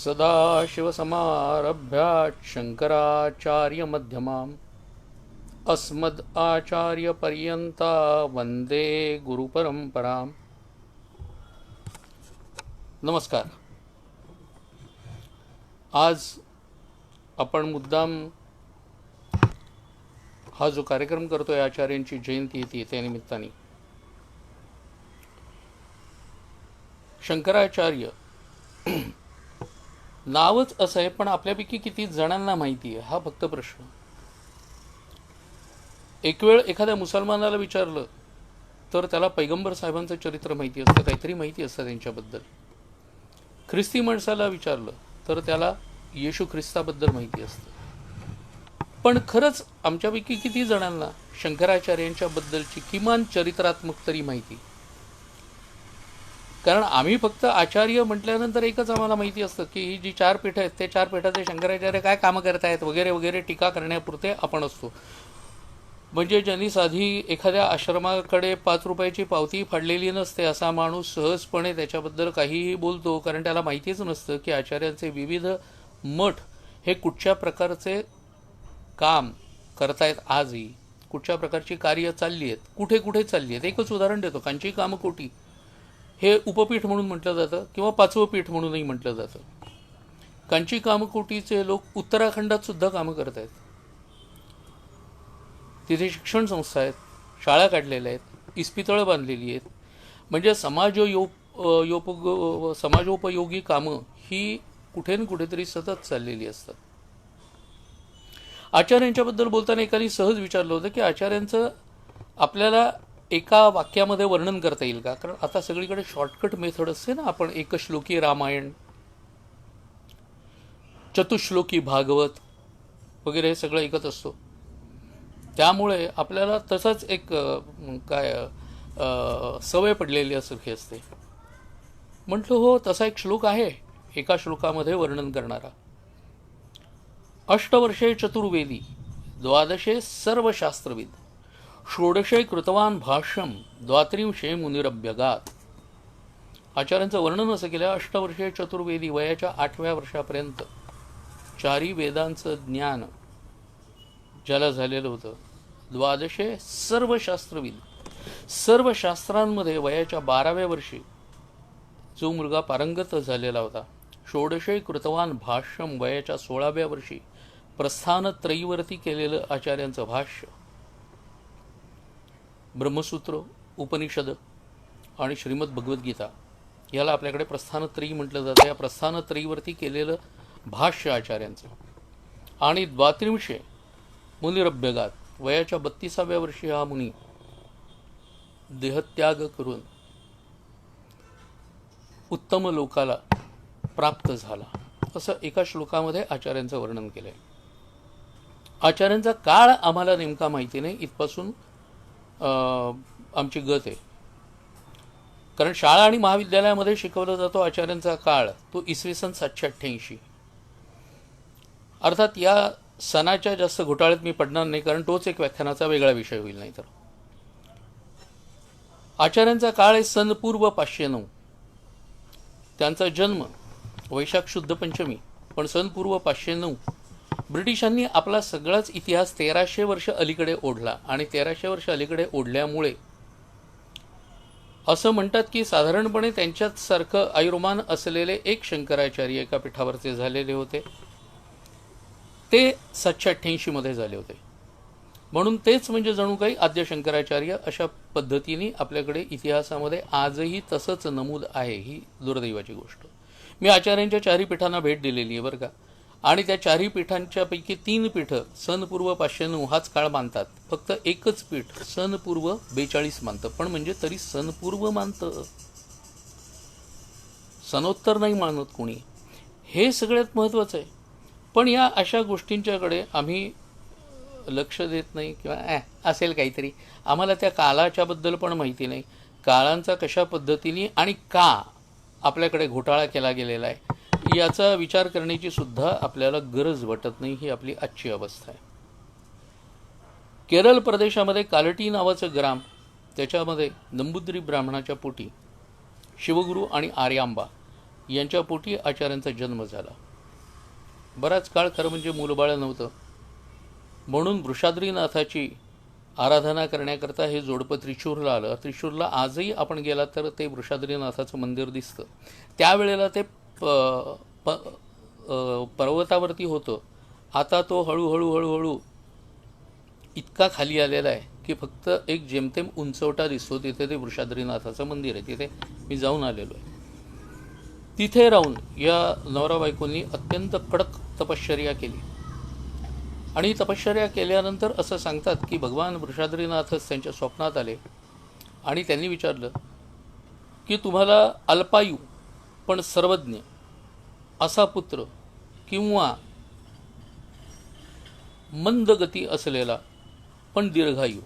सदाशिवसमारभ्यात् शङ्कराचार्यमध्यमाम् अस्मदाचार्यपर्यन्ता वंदे गुरुपरंपराम्. नमस्कार. आज आपण मुद्दाम हा जो कार्यक्रम करतोय, आचार्यांची जयंती येते त्या निमित्ताने शंकराचार्य नावच असं आहे, पण आपल्यापैकी किती जणांना माहिती आहे हा फक्त प्रश्न. एक वेळ एखाद्या मुसलमानाला विचारलं तर त्याला पैगंबर साहेबांचं चरित्र माहिती असतं, काहीतरी माहिती असतं त्यांच्याबद्दल. ख्रिस्ती माणसाला विचारलं तर त्याला येशू ख्रिस्ताबद्दल माहिती असतं. पण खरंच आमच्यापैकी किती जणांना शंकराचार्यांच्याबद्दलची किमान चरित्रात्मक तरी माहिती? कारण आम्ही फक्त आचार्य म्हटल्यानंतर एकच आम्हाला माहिती असतं की ही जी 4 पीठं आहेत ते 4 पीठाचे शंकराचार्य काय कामं करत आहेत वगैरे वगैरे टीका करण्यापुरते आपण असतो. म्हणजे ज्यांनी साधी एखाद्या आश्रमाकडे 5 रुपयाची पावती फाडलेली नसते असा माणूस सहजपणे त्याच्याबद्दल काहीही बोलतो, कारण त्याला माहितीच नसतं की आचार्यांचे विविध मठ हे कुठच्या प्रकारचे काम करतायत, आजही कुठच्या प्रकारची कार्य चालली आहेत, कुठे कुठे चालली आहेत. एकच उदाहरण देतो. कांची कामकोटी हे उपपीठ म्हणून म्हटलं जातं किंवा 5वं पीठ म्हणूनही म्हटलं जातं. कांची कामकोटीचे लोक उत्तराखंडात सुद्धा कामं करत आहेत. तिथे शिक्षण संस्था आहेत, शाळा काढलेल्या आहेत, इस्पितळं बांधलेली आहेत. म्हणजे समाजोपयोगी कामं ही कुठे ना कुठेतरी सतत चाललेली असतात. आचार्यांच्याबद्दल बोलताना एकाने सहज विचारलं होतं की आचार्यांचं आपल्याला एका वाक्यामध्ये वर्णन करता येईल का? कारण आता सगळीकडे शॉर्टकट मेथड असते ना. आपण एकश्लोकी रामायण, चतुश्लोकी भागवत वगैरे हे सगळं ऐकत असतो. त्यामुळे आपल्याला तसंच एक सवय पडलेली असं असते. म्हटलं हो, तसा एक श्लोक आहे एका श्लोकामध्ये वर्णन करणारा. अष्टवर्षे चतुर्वेदी, द्वादशे सर्वशास्त्रविद, षोडशे कृतवान भाष्यम, द्वात्रिंशे मुनिरभ्यगात. आचार्यांचं वर्णन असं केलं. अष्टवर्षे चतुर्वेदी, वयाच्या 8व्या वर्षापर्यंत 4 वेदांचं ज्ञान ज्याला झालेलं होतं. द्वादशे सर्वशास्त्रविद, सर्व शास्त्रांमध्ये वयाच्या 12व्या वर्षी जो मुलगा पारंगत झालेला होता. षोडशे कृतवान भाष्यम, वयाच्या 16व्या वर्षी प्रस्थानत्रयीवरती केलेलं आचार्यांचं भाष्य. ब्रह्मसूत्र, उपनिषद आणि श्रीमद भगवद्गीता याला आपल्याकडे प्रस्थानत्रयी म्हटलं जातं. या प्रस्थानत्रयीवरती केलेलं भाष्य आचार्यांचं. आणि द्वात्रिंशे मुनिरभ्यगात, वयाच्या 32व्या वर्षी हा मुनी देहत्याग करून उत्तम लोकाला प्राप्त झाला, असं एका श्लोकामध्ये आचार्यांचं वर्णन केलं आहे. आचार्यांचा काळ आम्हाला नेमका माहिती नाही, इथपासून आमची गत आहे. कारण शाळा आणि महाविद्यालयामध्ये शिकवला जातो आचार्यांचा काळ तो इसवी सन 788. अर्थात या सणाच्या जास्त घोटाळ्यात मी पडणार नाही, कारण तोच एक व्याख्यानाचा वेगळा विषय होईल. नाही तर आचार्यांचा काळ आहे सन पूर्व 509. त्यांचा जन्म वैशाख शुद्ध पंचमी, पण सन पूर्व 509. ब्रिटिशांनी आपला सगळाच इतिहास 1300 वर्ष अलीकडे ओढला. आणि 1300 वर्ष अलीकडे ओढल्यामुळे असं म्हणतात की साधारणपणे त्यांच्यात सारखं आयुर्मान असलेले एक शंकराचार्य एका पीठावरचे झालेले होते. ते 788 मध्ये झाले होते. म्हणून तेच म्हणजे जणू काही आद्य शंकराचार्य अशा पद्धतीने आपल्याकडे इतिहासामध्ये आजही तसंच नमूद आहे. ही दुर्दैवाची गोष्ट. मी आचार्यांच्या 4 पीठांना भेट दिलेली आहे बरं का. आणि त्या 4 पीठांच्या पैकी 3 पीठं सन पूर्व 509 हाच काळ मानतात. फक्त एकच पीठ सन पूर्व 42 मानतं. पण म्हणजे तरी सन पूर्व मानतं, सनोत्तर नाही मानत कोणी. हे सगळ्यात महत्त्वाचं आहे. पण या अशा गोष्टींच्याकडे आम्ही लक्ष देत नाही, किंवा असेल काहीतरी. आम्हाला त्या कालाच्याबद्दल पण माहिती नाही. काळांचा कशा पद्धतीने आणि का आपल्याकडे घोटाळा केला गेलेला आहे याचा विचार करण्याची सुद्धा आपल्याला गरज वाटत नाही. ही आपली आजची अवस्था आहे. केरळ प्रदेशामध्ये कालटी नावाचं ग्राम, त्याच्यामध्ये नंबूद्री ब्राह्मणाच्या पोटी शिवगुरू आणि आर्यांबा यांच्या पोटी आचार्यांचा जन्म झाला. बराच काळ खरं म्हणजे मूलबाळ नव्हतं, म्हणून वृषाद्रीनाथाची आराधना करण्याकरता हे जोडपं त्रिशूरला आलं. त्रिशूरला आजही आपण गेला तर ते वृषाद्रीनाथाचं मंदिर दिसतं. त्यावेळेला ते पर्वतावरती होतं. आता तो हळूहळू इतका खाली आलेला आहे की फक्त एक जेमतेम उंचवटा दिसतो. तिथे ते वृषाद्रीनाथाचं मंदिर आहे. तिथे मी जाऊन आलेलो आहे. तिथे राहून या नवरा बायकोंनी अत्यंत कडक तपश्चर्या केली. आणि तपश्चर्या केल्यानंतर असं सांगतात की भगवान वृषाद्रीनाथच त्यांच्या स्वप्नात आले आणि त्यांनी विचारलं की तुम्हाला अल्पायू पण सर्वज्ञ असा पुत्र किंवा मंदगती असलेला पण दीर्घायू,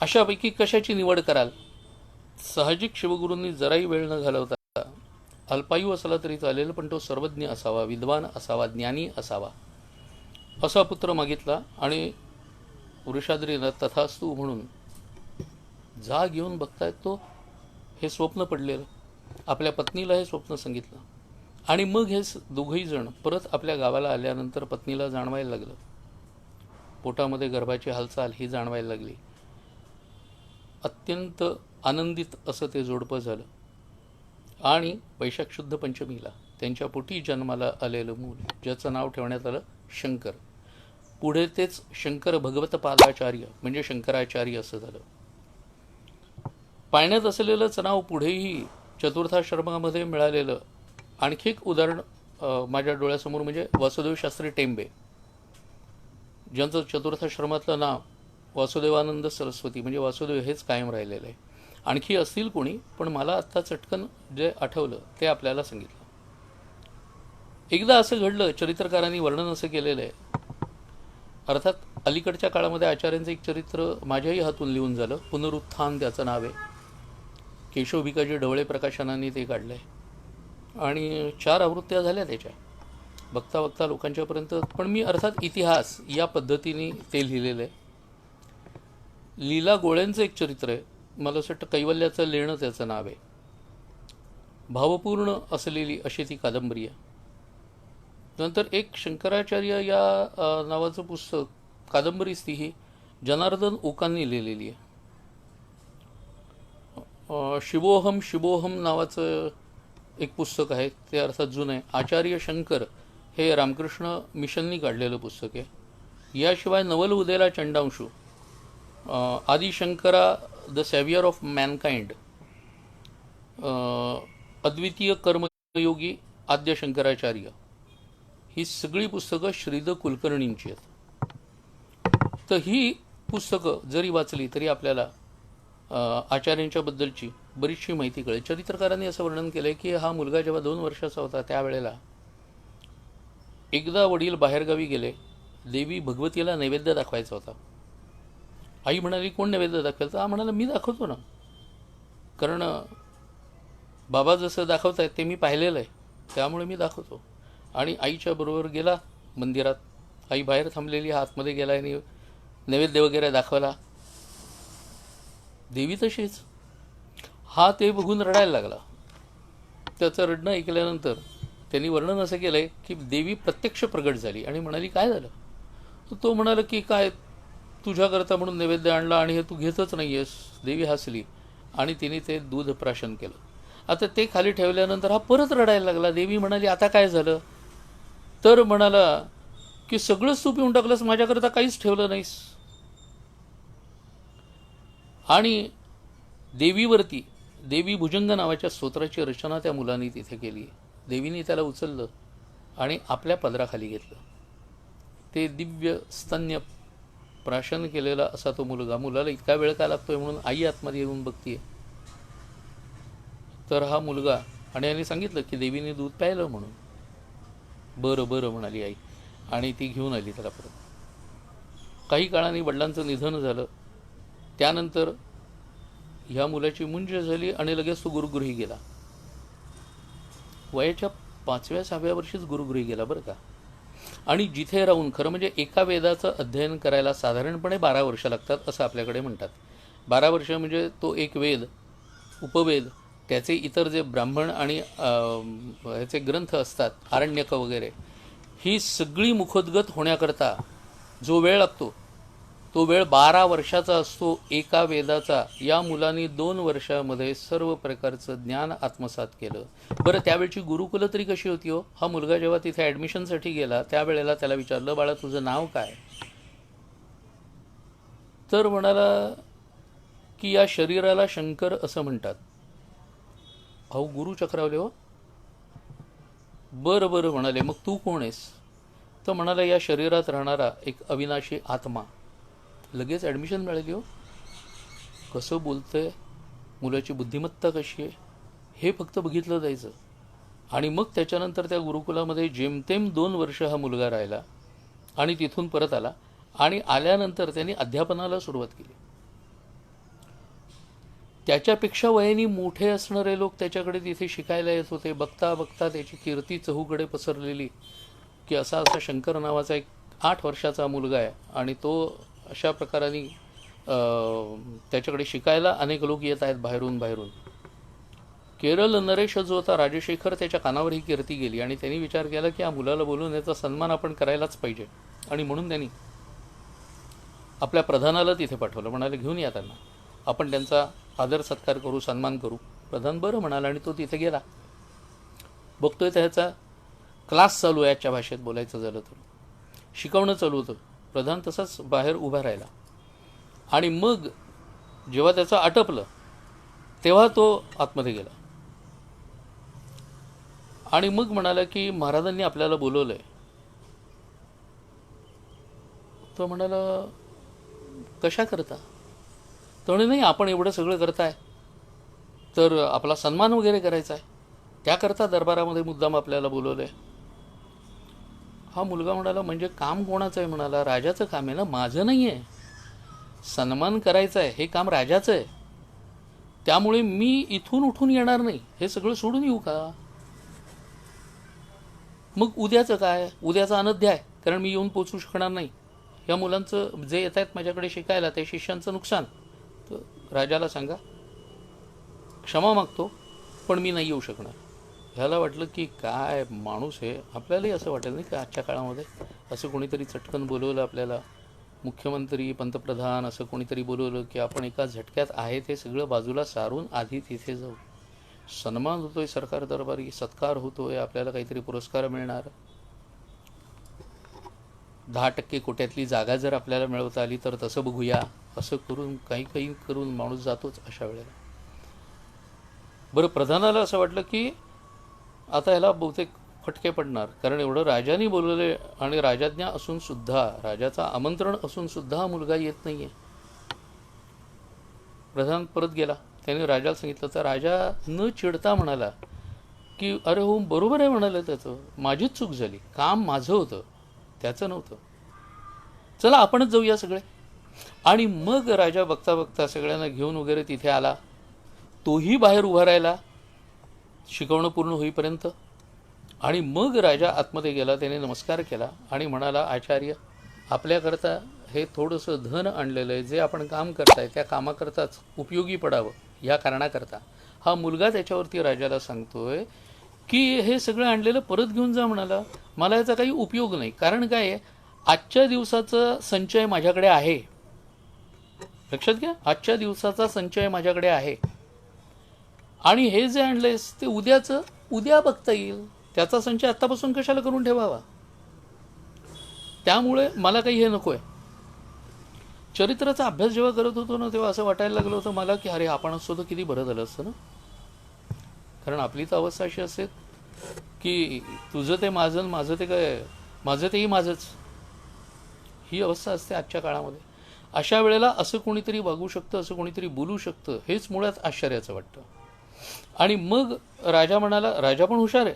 अशापैकी कशाची निवड कराल? साहजिक शिवगुरूंनी जराही वेळ न घालवता अल्पायू असला तरी चालेल, पण तो सर्वज्ञ असावा, विद्वान असावा, ज्ञानी असावा असा पुत्र मागितला. आणि वृषाद्रीनाथ तथास्तु म्हणून जाग घेऊन बघतायत तो हे स्वप्न पडलेलं. आपल्या पत्नीला हे स्वप्न सांगितलं आणि मग हे दोघंही जण परत आपल्या गावाला आल्यानंतर पत्नीला जाणवायला लागलं, पोटामध्ये गर्भाची हालचाल ही जाणवायला लागली. अत्यंत आनंदित असं ते जोडपं झालं. आणि वैशाख शुद्ध पंचमीला त्यांच्या पोटी जन्माला आलेलं मूल, ज्याचं नाव ठेवण्यात आलं शंकर, पुढे तेच शंकर भगवत पादाचार्य म्हणजे शंकराचार्य असं झालं. पाळण्यात असलेलंच नाव पुढेही चतुर्थाश्रमामध्ये मिळालेलं आणखी एक उदाहरण माझ्या डोळ्यासमोर म्हणजे वासुदेव शास्त्री टेंबे, ज्यांचं चतुर्थाश्रमातलं नाव वासुदेवानंद सरस्वती म्हणजे वासुदेव हेच कायम राहिलेलं आहे. आणखी असतील कोणी, पण मला आत्ता चटकन जे आठवलं ते आपल्याला सांगितलं. एकदा असं घडलं, चरित्रकारांनी वर्णन असं केलेलं आहे. अर्थात अलीकडच्या काळामध्ये आचार्यांचं एक चरित्र माझ्याही हातून लिहून झालं, पुनरुत्थान त्याचं नाव आहे. केशव भिकाजी ढवळे प्रकाशनाने ते काढलं आहे आणि 4 आवृत्त्या झाल्या त्याच्या, बघता बघता लोकांच्यापर्यंत. पण मी अर्थात इतिहास या पद्धतीने ते लिहिलेलं आहे. लीला गोळ्यांचं एक चरित्र आहे, मला असं वाटतं कैवल्याचं लेणं त्याचं नाव आहे. भावपूर्ण असलेली अशी ती कादंबरी आहे. नंतर एक शंकराचार्य या नावाचं पुस्तक, कादंबरीच ती ही जनार्दन ओकांनी लिहिलेली आहे. शिवोहम शिवोहम नावाचं एक पुस्तक आहे, ते अर्थात जुनं आहे. आचार्य शंकर हे रामकृष्ण मिशननी काढलेलं पुस्तक आहे. याशिवाय नवल उदेला चंडांशू, आदिशंकरा द सॅव्हियर ऑफ मॅनकाइंड, अद्वितीय कर्मयोगी आद्य शंकराचार्य, ही सगळी पुस्तकं श्रीद कुलकर्णींची आहेत. तर ही पुस्तकं जरी वाचली तरी आपल्याला आचार्यांच्याबद्दलची बरीचशी माहिती कळेल. चरित्रकारांनी असं वर्णन केलं आहे की हा मुलगा जेव्हा 2 वर्षाचा होता त्यावेळेला एकदा वडील बाहेरगावी गेले, देवी भगवतीला नैवेद्य दाखवायचा होता. आई म्हणाली, कोण नैवेद्य दाखवेल? तर हा म्हणाला, मी दाखवतो ना, कारण बाबा जसं दाखवतायत ते मी पाहिलेलं आहे, त्यामुळे मी दाखवतो. आणि आईच्या बरोबर गेला मंदिरात. आई बाहेर थांबलेली, आतमध्ये गेला आणि नैवेद्य वगैरे दाखवला. देवी तशीच. हा ते बघून रडायला लागला. त्याचं रडणं ऐकल्यानंतर त्यांनी वर्णन असं केलं आहे की देवी प्रत्यक्ष प्रगट झाली आणि म्हणाली, काय झालं? तो म्हणाला की काय, तुझ्याकरता म्हणून नैवेद्य आणला आणि हे तू घेतच नाही आहेस. देवी हसली आणि तिने ते दूध प्राशन केलं. आता ते खाली ठेवल्यानंतर हा परत रडायला लागला. देवी म्हणाली, आता काय झालं? तर म्हणाला की सगळंच तू पिऊन टाकलंस, माझ्याकरता काहीच ठेवलं नाहीस. आणि देवीवरती देवी भुजंग नावाच्या स्तोत्राची रचना त्या मुलांनी तिथे केली. देवीने त्याला उचललं आणि आपल्या पदराखाली घेतलं. ते दिव्य स्तन्य प्राशन केलेला असा तो मुलगा. मुलाला इतका वेळ का लागतोय म्हणून आई आतमध्ये येऊन बघतीये. तर हा मुलगा, आणि यांनी सांगितलं की देवीने दूध प्यायलं म्हणून. बरं बरं म्हणाली आई आणि ती घेऊन आली त्याला परत. काही काळाने वडिलांचं निधन झालं. त्यानंतर ह्या मुलाची मुंज झाली आणि लगेच तो गुरुगृही गेला. वयाच्या 5व्या-6व्या वर्षीच गुरुगृही गेला बरं का. आणि जिथे राहून, खरं म्हणजे एका वेदाचं अध्ययन करायला साधारणपणे 12 वर्ष लागतात असं आपल्याकडे म्हणतात. 12 वर्ष म्हणजे तो एक वेद, उपवेद त्याचे इतर जे ब्राह्मण आणि ह्याचे ग्रंथ असतात, आरण्यक वगैरे, ही सगळी मुखोद्गत होण्याकरता जो वेळ लागतो तो वेळ 12 वर्षाचा असतो एका वेदाचा. या मुलांनी 2 वर्षामध्ये सर्व प्रकारचं ज्ञान आत्मसात केलं. बरं, त्यावेळची गुरुकुलं तरी कशी होती हो? हा मुलगा जेव्हा तिथे ॲडमिशनसाठी गेला त्यावेळेला त्याला विचारलं, बाळा तुझं नाव काय? तर म्हणाला की या शरीराला शंकर असं म्हणतात. अहो गुरु चक्रावले हो. बरं बरं म्हणाले, मग तू कोण आहेस? तर म्हणाला, या शरीरात राहणारा एक अविनाशी आत्मा. लगेच ॲडमिशन मिळाली हो. कसं बोलतंय, मुलाची बुद्धिमत्ता कशी आहे, हे फक्त बघितलं जायचं. आणि मग त्याच्यानंतर त्या गुरुकुलामध्ये जेमतेम 2 वर्ष हा मुलगा राहिला आणि तिथून परत आला. आणि आल्यानंतर त्यांनी अध्यापनाला सुरुवात केली. त्याच्यापेक्षा वयाने मोठे असणारे लोक त्याच्याकडे तिथे शिकायला येत होते. बघता बघता त्याची कीर्ती चहूकडे पसरलेली की असा असा शंकर नावाचा एक 8 वर्षाचा मुलगा आहे आणि तो अशा प्रकाराने त्याच्याकडे शिकायला अनेक लोक येत आहेत बाहेरून बाहेरून. केरळ नरेश जो होता राजशेखर, त्याच्या कानावर ही कीर्ती गेली आणि त्यांनी विचार केला की या मुलाला बोलून याचा सन्मान आपण करायलाच पाहिजे. आणि म्हणून त्यांनी आपल्या प्रधानाला तिथे पाठवलं. म्हणाले, घेऊन या त्यांना, आपण त्यांचा आदर सत्कार करू, सन्मान करू. प्रधान बरं म्हणाला आणि तो तिथे गेला. बघतोय त्याचा क्लास चालू आहे, आजच्या भाषेत बोलायचं झालं तर शिकवणं चालू होतं. प्रधान तसाच बाहेर उभा राहिला आणि मग जेव्हा त्याचं आटपलं तेव्हा तो आतमध्ये गेला आणि मग म्हणाला की महाराजांनी आपल्याला बोलवलंय. तो म्हणाला, कशा करता? तो म्हणे, नाही, आपण एवढं सगळं करताय तर आपला सन्मान वगैरे करायचा आहे, त्याकरता दरबारामध्ये मुद्दाम आपल्याला बोलवलंय. हा मुलगा म्हणाला, म्हणजे काम कोणाचं आहे? म्हणाला, राजाचं काम आहे ना, माझं नाही आहे. सन्मान करायचं आहे हे काम राजाचं आहे, त्यामुळे मी इथून उठून येणार नाही, हे सगळं सोडून येऊ का? मग उद्याचं काय? उद्याचा अनध्याय, कारण मी येऊन पोचू शकणार नाही. या मुलांचं जे येत आहेत माझ्याकडे शिकायला त्या शिष्यांचं नुकसान. तर राजाला सांगा, क्षमा मागतो, पण मी नाही येऊ शकणार. ह्याला वाटलं की काय माणूस आहे. आपल्यालाही असं वाटेल नाही का आजच्या काळामध्ये असं कोणीतरी चटकन बोलवलं आपल्याला, मुख्यमंत्री, पंतप्रधान असं कोणीतरी बोलवलं की आपण एका झटक्यात आहे ते सगळं बाजूला सारून आधी तिथे जाऊ. सन्मान होतोय सरकार दरबारी, सत्कार होतोय, आपल्याला काहीतरी पुरस्कार मिळणार. 10% कोट्यातली जागा जर आपल्याला मिळवता आली तर तसं बघूया, असं करून काही काही करून माणूस जातोच अशा वेळेला. बरं, प्रधानाला असं वाटलं की आता ह्याला बहुतेक फटके पडणार, कारण एवढं राजाने बोलवले आणि राजाज्ञा असून सुद्धा, राजाचा आमंत्रण असून सुद्धा हा मुलगा येत नाहीये. प्रधान परत गेला, त्याने राजाला सांगितलं. तर राजा न चिडता म्हणाला की अरे हो, बरोबर आहे म्हणालं, त्याचं माझीच चूक झाली, काम माझं होतं, त्याचं नव्हतं, चला आपणच जाऊया सगळे. आणि मग राजा बघता बघता सगळ्यांना घेऊन वगैरे तिथे आला. तोही बाहेर उभा राहिला शिकवणं पूर्ण होईपर्यंत. आणि मग राजा आतमध्ये गेला, त्याने नमस्कार केला आणि म्हणाला, आचार्य, आपल्याकरता हे थोडंसं धन आणलेलं आहे, जे आपण काम करताय त्या कामाकरताच उपयोगी पडावं या कारणाकरता. हा मुलगा त्याच्यावरती राजाला सांगतोय की हे सगळं आणलेलं परत घेऊन जा. म्हणाला, मला याचा काही उपयोग नाही, कारण काय आहे, आजच्या दिवसाचा संचय माझ्याकडे आहे. लक्षात घ्या, आजच्या दिवसाचा संचय माझ्याकडे आहे आणि हे जे आणलेस ते उद्या बघता येईल, त्याचा संचय आत्तापासून कशाला करून ठेवावा? त्यामुळे मला काही हे नको आहे. चरित्राचा अभ्यास जेव्हा करत होतो ना, तेव्हा असं वाटायला लागलं होतं मला की अरे, आपण असतो तर किती बरं झालं असतं ना. कारण आपली तर अवस्था अशी असेल की तुझं ते माझं, माझं ते काय, माझं तेही माझंच, ही अवस्था असते आजच्या काळामध्ये. अशा वेळेला असं कोणीतरी वागू शकतं, असं कोणीतरी बोलू शकतं, हेच मुळात आश्चर्याचं वाटतं. आणि मग राजा म्हणाला, राजा पण हुशार आहे.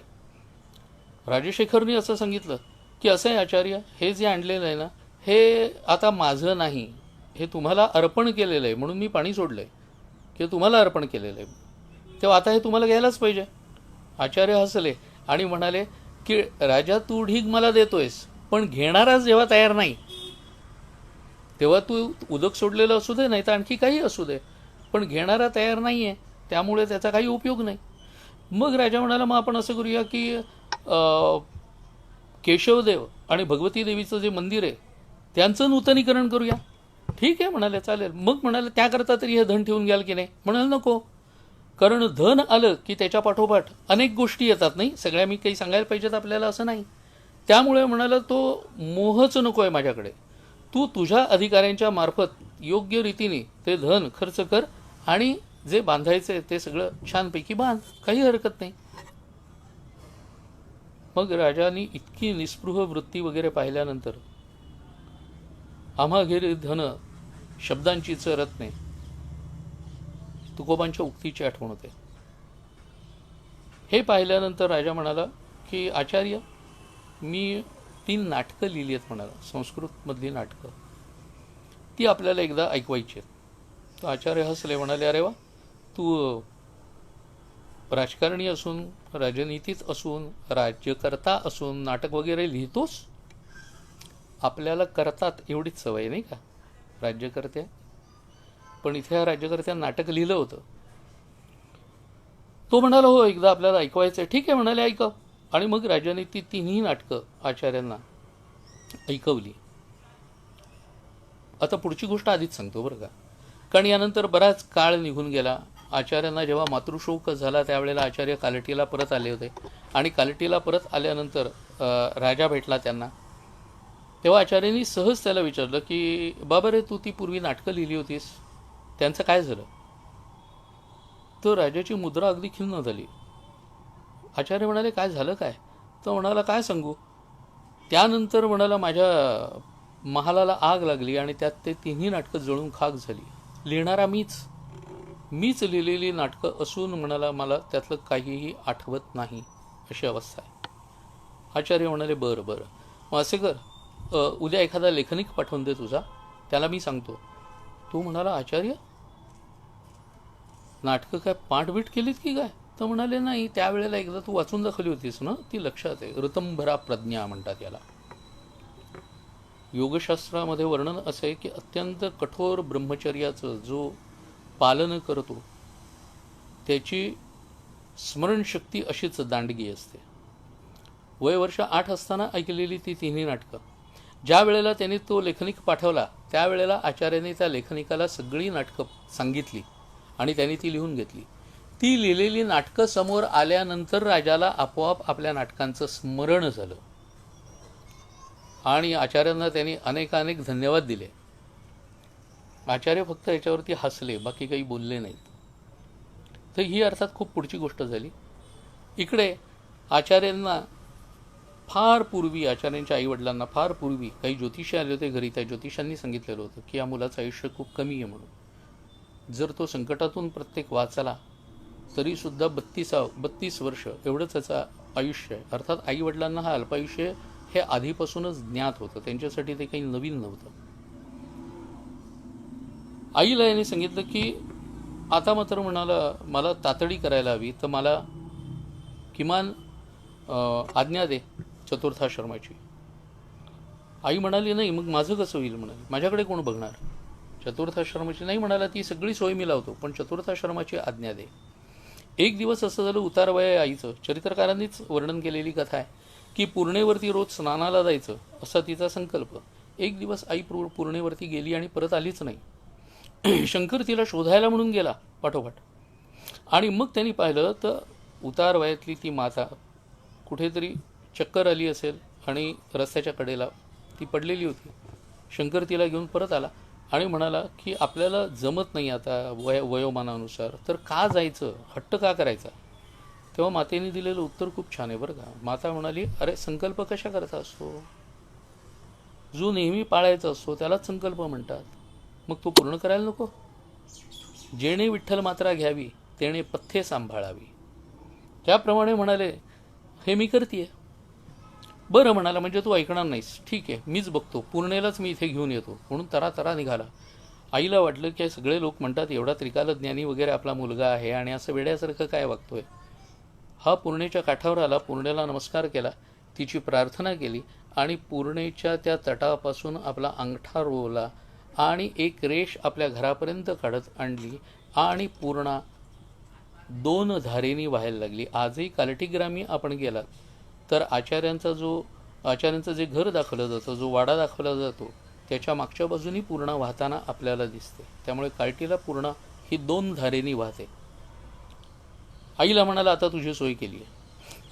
राजशेखरने असं सांगितलं की असं आहे आचार्य, हे जे आणलेलं आहे ना, हे आता माझं नाही, हे तुम्हाला अर्पण केलेलं आहे, म्हणून मी पाणी सोडलं आहे की तुम्हाला अर्पण केलेलं आहे, तेव्हा आता हे तुम्हाला घ्यायलाच पाहिजे. आचार्य हसले आणि म्हणाले की राजा, तू ढीग मला देतोयस, पण घेणाराच जेव्हा तयार नाही तेव्हा तू उदक सोडलेलं असू दे, नाही तर आणखी काही असू दे, पण घेणारा तयार नाही आहे, त्यामुळे त्याचा काही उपयोग नाही. मग राजा म्हणाला, मग आपण असं करूया की केशवदेव आणि भगवती देवीचं जे मंदिर आहे त्यांचं नूतनीकरण करूया. ठीक आहे म्हणाले, चालेल. मग म्हणाले, त्याकरता तरी हे धन ठेवून घ्याल की नाही? म्हणाल नको, कारण धन आलं की त्याच्या पाठोपाठ अनेक गोष्टी येतात, नाही सगळ्या मी काही सांगायला पाहिजेत आपल्याला असं नाही. त्यामुळे म्हणाला, तो मोहच नको आहे माझ्याकडे, तू तुझ्या अधिकाऱ्यांच्या मार्फत योग्य रीतीने ते धन खर्च कर आणि जे बांधायचे ते सगळं छानपैकी बांध, काही हरकत नाही. मग राजांनी इतकी निस्पृह वृत्ती वगैरे पाहिल्यानंतर, आम्हा घेरी धन शब्दांचीच रत्ने, तुकोबांच्या उक्तीची आठवण होते. हे पाहिल्यानंतर राजा म्हणाला की आचार्य, मी 3 नाटकं लिहिली आहेत म्हणाला, संस्कृतमधली नाटकं, ती आपल्याला एकदा ऐकवायची आहेत. तर आचार्य हसले, म्हणाले, अरे वा, तू राजकारणी असून, राजनीतीत असून, राज्यकर्ता असून नाटक वगैरे लिहितोस? आपल्याला करतात एवढीच सवय नाही का राज्यकर्त्या, पण इथे ह्या राज्यकर्त्यानं नाटक लिहिलं होतं. तो म्हणाला, हो, एकदा आपल्याला ऐकवायचं आहे. ठीक आहे म्हणाले, ऐकव. आणि मग राजाने ती 3ही नाटकं आचार्यांना ऐकवली. आता पुढची गोष्ट आधीच सांगतो बरं का, कारण यानंतर बराच काळ निघून गेला. आचार्यांना जेव्हा मातृशोक झाला त्यावेळेला आचार्य कालटीला परत आले होते, आणि कालटीला परत आल्यानंतर राजा भेटला त्यांना. तेव्हा आचार्यांनी सहज त्याला विचारलं की, बाबा रे, तू ती पूर्वी नाटकं लिहिली होतीस, त्यांचं काय झालं? तर राजाची मुद्रा अगदी खिन्न झाली. आचार्य म्हणाले, काय झालं काय? तर म्हणाला, काय सांगू, त्यानंतर म्हणाला माझ्या महालाला आग लागली आणि त्यात ते 3ही नाटकं जळून खाक झाली. लिहिणारा मीच लिहिलेली नाटकं असून म्हणाला मला त्यातलं काहीही आठवत नाही, अशी अवस्था आहे. आचार्य म्हणाले, बरं बरं, मग असे कर, उद्या एखादा लेखनिक पाठवून दे तुझा, त्याला मी सांगतो. तू म्हणाला, आचार्य, नाटकं काय पाठबीट केलीत की काय? तर म्हणाले, नाही, त्यावेळेला एकदा तू वाचून दाखवली होतीस ना, ती लक्षात आहे. ऋतंभरा प्रज्ञा म्हणतात याला. योगशास्त्रामध्ये वर्णन असं आहे की अत्यंत कठोर ब्रह्मचर्याचं जो पालन करतो त्याची स्मरणशक्ती अशीच दांडगी असते. वय वर्ष 8 असताना ऐकलेली ती 3ही नाटकं, ज्या वेळेला त्यांनी तो लेखनिक पाठवला त्यावेळेला आचार्याने त्या लेखनिकाला सगळी नाटकं सांगितली आणि त्यांनी ती लिहून घेतली. ती लिहिलेली नाटकं समोर आल्यानंतर राजाला आपोआप आपल्या नाटकांचं स्मरण झालं आणि आचार्यांना त्यांनी अनेकानेक धन्यवाद दिले. आचार्य फक्त याच्यावरती हसले, बाकी काही बोलले नाहीत. तर ही अर्थात खूप पुढची गोष्ट झाली. इकडे आचार्यांना फार पूर्वी, आचार्यांच्या आईवडिलांना फार पूर्वी काही ज्योतिषी आले होते घरी. त्या ज्योतिषांनी सांगितलेलं होतं की या मुलाचं आयुष्य खूप कमी आहे म्हणून. जर तो संकटातून प्रत्येक वाचला तरीसुद्धा 32 वर्ष एवढंच त्याचं आयुष्य आहे. अर्थात आईवडिलांना हा अल्पायुष्य हे आधीपासूनच ज्ञात होतं, त्यांच्यासाठी ते काही नवीन नव्हतं. आईला याने सांगितलं की आता मात्र म्हणाला मला तातडी करायला हवी, तर मला किमान आज्ञा दे चतुर्थाश्रमाची. आई म्हणाली, नाही, मग माझं कसं होईल? म्हणाली, माझ्याकडे कोण बघणार? चतुर्थाश्रमाची नाही म्हणाला, ती सगळी सोय मी लावतो, पण चतुर्थाश्रमाची आज्ञा दे. एक दिवस असं झालं, उतारवय आईचं, चरित्रकारांनीच वर्णन केलेली कथा आहे की पूर्णेवरती रोज स्नानाला जायचं असा तिचा संकल्प. एक दिवस आई पूर्णेवरती गेली आणि परत आलीच नाही. शंकर तिला शोधायला म्हणून गेला पाठोपाठ, आणि मग त्यांनी पाहिलं तर उतार वयातली ती माता कुठेतरी चक्कर आली असेल आणि रस्त्याच्या कडेला ती पडलेली होती. शंकर तिला घेऊन परत आला आणि म्हणाला की आपल्याला जमत नाही आता वयोमानानुसार, तर का जायचं, हट्ट का करायचा? तेव्हा मातेने दिलेलं उत्तर खूप छान आहे बरं का. माता म्हणाली, अरे संकल्प कशा करता असतो, जो नेहमी पाळायचा असतो त्यालाच संकल्प म्हणतात, मग तो पूर्ण करायला नको? जेणे विठ्ठल मात्रा घ्यावी तेणे पथ्ये सांभाळावी. त्याप्रमाणे म्हणाले, हे मी करतीये. बरं म्हणाला, म्हणजे तू ऐकणार नाहीस, ठीक आहे, मीच बघतो, पूर्णेलाच मी इथे घेऊन येतो. म्हणून तरा निघाला. आईला वाटलं की सगळे लोक म्हणतात एवढा त्रिकालज्ञानी वगैरे आपला मुलगा आहे आणि असं वेड्यासारखं काय वागतोय. हा पूर्णेच्या काठावर आला, पूर्णेला नमस्कार केला, तिची प्रार्थना केली आणि पूर्णेच्या त्या तटापासून आपला अंगठा रोवला आणि एक रेष आपल्या घरापर्यंत काढत आणली आणि पूर्णा दोन धारेनी व्हायला लागली. आजही कालटीग्रामी आपण गेलात तर आचार्यांचं जे घर दाखवलं जातं, जो वाडा दाखवला जातो, त्याच्या मागच्या बाजूनी पूर्ण वाहताना आपल्याला दिसते. त्यामुळे कालटीला पूर्ण ही दोन धारेनी वाहते. आईला म्हणाला आता तुझी सोय केली आहे.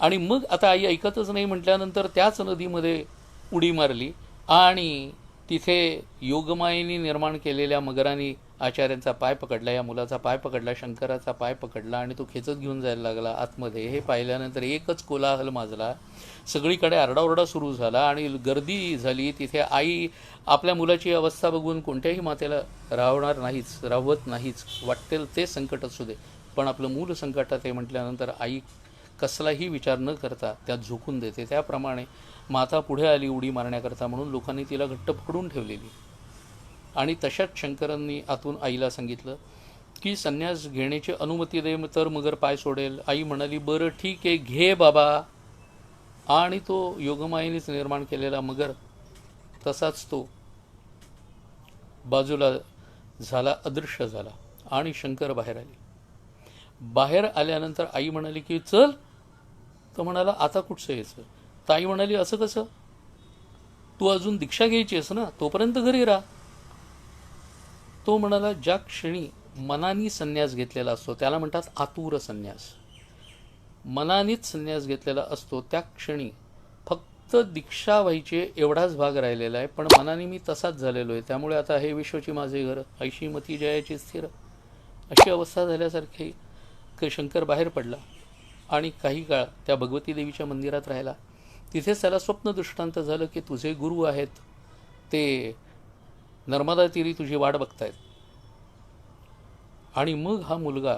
आणि मग आता आई ऐकतच नाही म्हटल्यानंतर त्याच नदीमध्ये उडी मारली आणि तिथे योगमायेने निर्माण केलेल्या मगरांनी आचार्यांचा पाय पकडला, या मुलाचा पाय पकडला, शंकराचा पाय पकडला आणि तो खेचत घेऊन जायला लागला आतमध्ये. हे पाहिल्यानंतर एकच कोलाहल माजला, सगळीकडे आरडाओरडा सुरू झाला आणि गर्दी झाली. तिथे आई आपल्या मुलाची अवस्था बघून कोणत्याही मातेला राहवत नाहीच. वाटेल ते संकट असू दे, पण आपलं मूल संकटात आहे म्हटल्यानंतर आई कसलाही विचार न करता त्यात झोकून देते. त्याप्रमाणे माता पुढे आली उडी मारण्याकरता म्हणून लोकांनी तिला घट्ट पकडून ठेवलेली. आणि तशाच शंकरांनी आतून आईला सांगितलं की संन्यास घेण्याची अनुमती दे तर मगर पाय सोडेल. आई म्हणाली बरं ठीक आहे घे बाबा. आणि तो योगमायेनेच निर्माण केलेला मगर तसाच तो बाजूला झाला, अदृश्य झाला आणि शंकर बाहेर आले. बाहेर आल्यानंतर आई म्हणाली की चल. तो म्हणाला आता कुठचं यायचं. ताई म्हणाली असं कसं, तू अजून दीक्षा घ्यायची आहेस ना, तोपर्यंत घरी राहा. तो म्हणाला ज्या क्षणी मनानी संन्यास घेतलेला असतो त्याला म्हणतात आतुर संन्यास. मनानीच संन्यास घेतलेला असतो त्या क्षणी फक्त दीक्षा व्हायची एवढाच भाग राहिलेला आहे, पण मनाने मी तसाच झालेलो आहे. त्यामुळे आता हे विश्वची माझे घर, ऐशी मती जयाची स्थिर, अशी अवस्था झाल्यासारखी शंकर बाहेर पडला आणि काही काळ त्या भगवती देवीच्या मंदिरात राहिला. तिथेच त्याला स्वप्न दृष्टांत झालं की तुझे गुरु आहेत ते नर्मदा तीरी तुझी वाट बघतायत. आणि मग हा मुलगा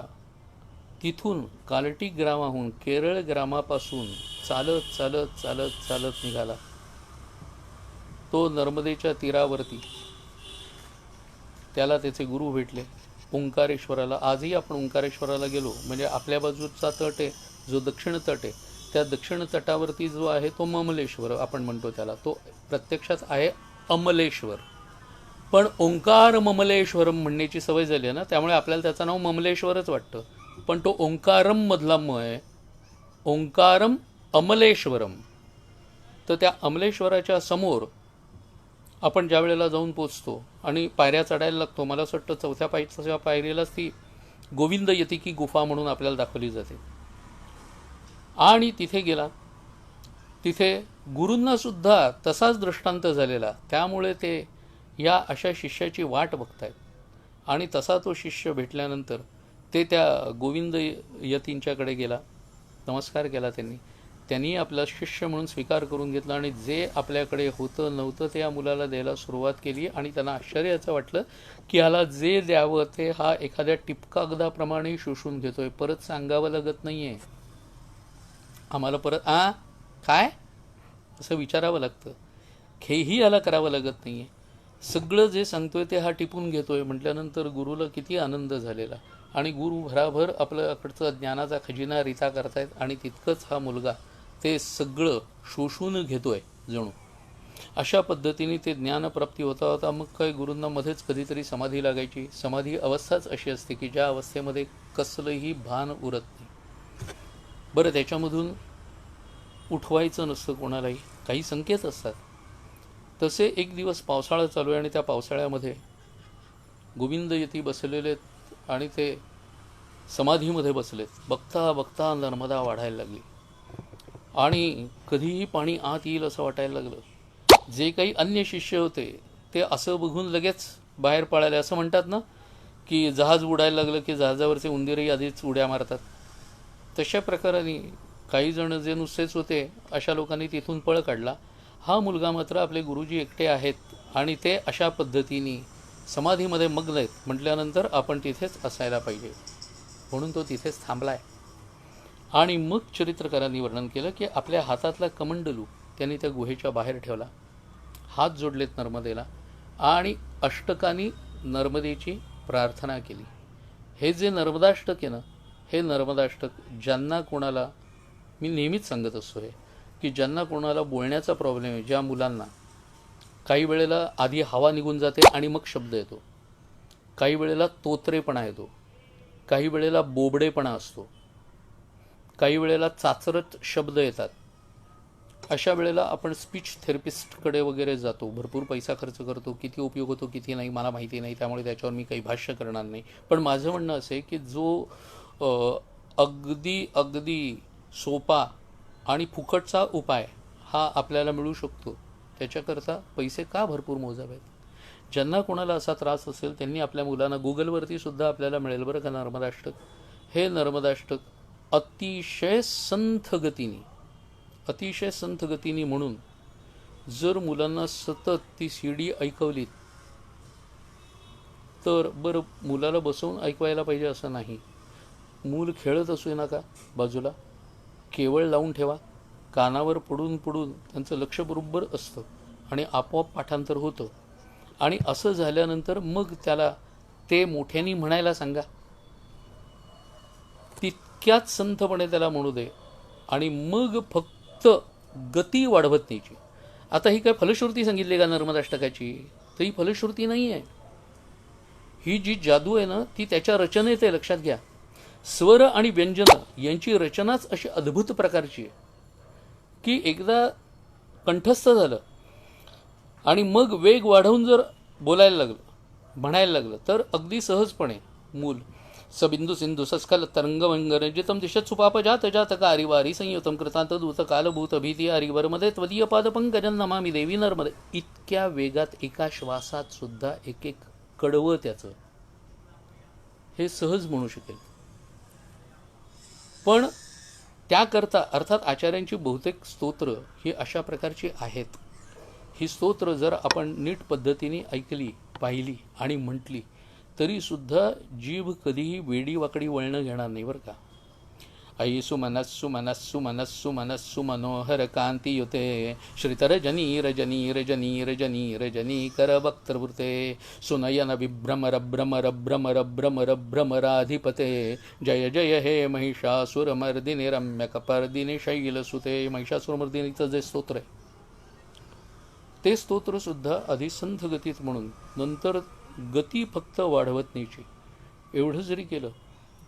तिथून कालटी ग्रामाहून, केरळ ग्रामापासून चालत चालत चालत चालत निघाला. तो नर्मदेच्या तीरावरती त्याला त्याचे गुरु भेटले ओंकारेश्वराला. आजही आपण ओंकारेश्वराला गेलो म्हणजे आपल्या बाजूचा तट आहे जो दक्षिण तट आहे, त्या दक्षिण तटावरती जो आहे तो ममलेश्वर आपण म्हणतो त्याला, तो प्रत्यक्षात आहे अमलेश्वर. पण ओंकार ममलेश्वरम म्हणण्याची सवय झाली आहे ना, त्यामुळे आपल्याला त्याचं नाव ममलेश्वरच वाटतं. पण तो ओंकारम मधला म आहे, ओंकारम अमलेश्वरम. तर त्या अमलेश्वराच्या समोर आपण ज्या वेळेला जाऊन पोचतो आणि पायऱ्या चढायला लागतो, मला असं वाटतं चौथ्या पायरीलाच ती गोविंद यतिकी गुफा म्हणून आपल्याला दाखवली जाते. आणि तिथे गेला, तिथे गुरूंना सुद्धा तसाच दृष्टांत झालेला. त्यामुळे ते या अशा शिष्याची वाट बघतायत. आणि तसा तो शिष्य भेटल्यानंतर ते त्या गोविंद यतींच्याकडे गेला, नमस्कार केला त्यांनी आपला शिष्य म्हणून स्वीकार करून घेतला आणि जे आपल्याकडे होतं नव्हतं ते या मुलाला द्यायला सुरुवात केली. आणि त्यांना आश्चर्याचं वाटलं की ह्याला जे द्यावं ते हा एखाद्या टिपकागदाप्रमाणे शोषून घेतोय, परत सांगावं लागत नाही आहे आम्हाला, परत काय असं विचारावं लागतं, हेही याला करावं लागत नाही आहे. सगळं जे सांगतोय ते हा टिपून घेतोय म्हटल्यानंतर गुरुला किती आनंद झालेला. आणि गुरु भराभर आपल्याकडचा ज्ञानाचा खजिना रिता करतायत आणि तितकंच हा मुलगा ते सगळं शोषून घेतोय जणू. अशा पद्धतीने ते ज्ञानप्राप्ती होता होता मग काय गुरूंना मध्येच कधीतरी समाधी लागायची. समाधी अवस्थाच अशी असते की ज्या अवस्थेमध्ये कसलंही भान उरत नाही. बरं, त्याच्यामधून उठवायचं नसतं कोणालाही, काही संकेत असतात. तसे एक दिवस पावसाळा चालू आहे आणि त्या पावसाळ्यामध्ये गोविंद यती बसलेले आहेत आणि ते समाधीमध्ये बसलेत. बघता बघता नर्मदा वाढायला लागली आणि कधीही पाणी आत येईल असं वाटायला लागलं. जे काही अन्य शिष्य होते ते असं बघून लगेच बाहेर पळाले. असं म्हणतात ना की जहाज उडायला लागलं की जहाजावरचे उंदीरही आधीच उड्या मारतात, तशा प्रकाराने काही जण जे नुसतेच होते अशा लोकांनी तिथून पळ काढला. हा मुलगा मात्र आपले गुरुजी एकटे आहेत आणि ते अशा पद्धतीने समाधीमध्ये मग्न आहेत म्हटल्यानंतर आपण तिथेच असायला पाहिजे म्हणून तो तिथेच थांबलाय. आणि मग चरित्रकारांनी वर्णन केलं की आपल्या हातातला कमंडलू त्यांनी त्या गुहेच्या बाहेर ठेवला, हात जोडलेत नर्मदेला आणि अष्टकानी नर्मदेची प्रार्थना केली. हे जे नर्मदाष्टक आहे ना, हे नर्मदाष्टक ज्यांना कोणाला, मी नेहमीच सांगत असतो हे की ज्यांना कोणाला बोलण्याचा प्रॉब्लेम आहे, ज्या मुलांना काही वेळेला आधी हवा निघून जाते आणि मग शब्द येतो, काही वेळेला तोतरेपणा येतो, काही वेळेला बोबडेपणा असतो, काही वेळेला चाचरट शब्द येतात. अशा वेळेला आपण स्पीच थेरपिस्टकडे वगैरे जातो, भरपूर पैसा खर्च करतो. किती उपयोग होतो किती नाही मला माहिती नाही, त्यामुळे त्याच्यावर मी काही भाष्य करणार नाही. पण माझं म्हणणं असं आहे की जो अगदी अगदी सोपा आणि फुकटचा उपाय हा आपल्याला मिळू शकतो, त्याच्याकरता पैसे का भरपूर मोजावेत. ज्यांना कोणाला असा त्रास असेल त्यांनी आपल्या मुलांना, गुगलवरती सुद्धा आपल्याला मिळेल बरं का नर्मदाष्टक. हे नर्मदाष्टक अतिशय संथ गतीने म्हणून जर मुलांना सतत ती CD ऐकवलीत तर बरं, मुलाला बसवून ऐकवायला पाहिजे असं नाही. मूल खेळत असू नका बाजूला, केवळ लावून ठेवा. कानावर पडून पडून त्यांचं लक्ष बरोबर असतं आणि आपोआप पाठांतर होतं. आणि असं झाल्यानंतर मग त्याला ते मोठ्यांनी म्हणायला सांगा, तितक्याच संथपणे त्याला म्हणू दे. आणि मग फक्त गती वाढवत न्यायची. आता ही काय फलश्रुती सांगितली का नर्मदाष्टकाची? तर ही फलश्रुती नाही आहे. ही जी जादू आहे ना, ती त्याच्या रचनेत आहे, लक्षात घ्या. स्वर आणि व्यंजन यांची रचनाच अशी अद्भुत प्रकारची आहे की एकदा कंठस्थ झालं आणि मग वेग वाढवून जर बोलायला लागलं, म्हणायला लागलं, तर अगदी सहजपणे मूल सबिंदू सिंधू सस्कल तरंगमंगरजितम दिशत सुपापजात जातक आरिवारी संयुतम कृतांत दूत कालभूत भीती आरिवरमध्ये त्वदीय पादपंकजन नमामी देवी नर्मदे. इतक्या वेगात एका श्वासात सुद्धा एक एक कडवं त्याचं हे सहज म्हणू शकेल. पण त्याकरता अर्थात आचार्यांची बहुतेक स्तोत्र ही अशा प्रकारची आहेत. ही स्तोत्र जर आपण नीट पद्धतीने ऐकली, पाहिली आणि म्हटली तरीसुद्धा जीभ कधीही वेडी वाकडी वळणं घेणार नाही बरं का. ऐसु मनस्सु मनस्सु मनस्सु मनस्सु मनोहर कांतियुते श्रीतरजनी रजनी रजनी रजनी रजनी करवक्त्रवृते सुनयन विभ्रमर भ्रमर भ्रमर भ्रमर भ्रमराधिपते जय जय हे महिषासुरमर्दिनी रम्यकपर्दिनी शैलसुते. महिषासुरमर्दिनीचं जे स्तोत्र आहे ते स्तोत्रसुद्धा आधी संथ गतीत म्हणून नंतर गती फक्त वाढवत न्यायची. एवढं जरी केलं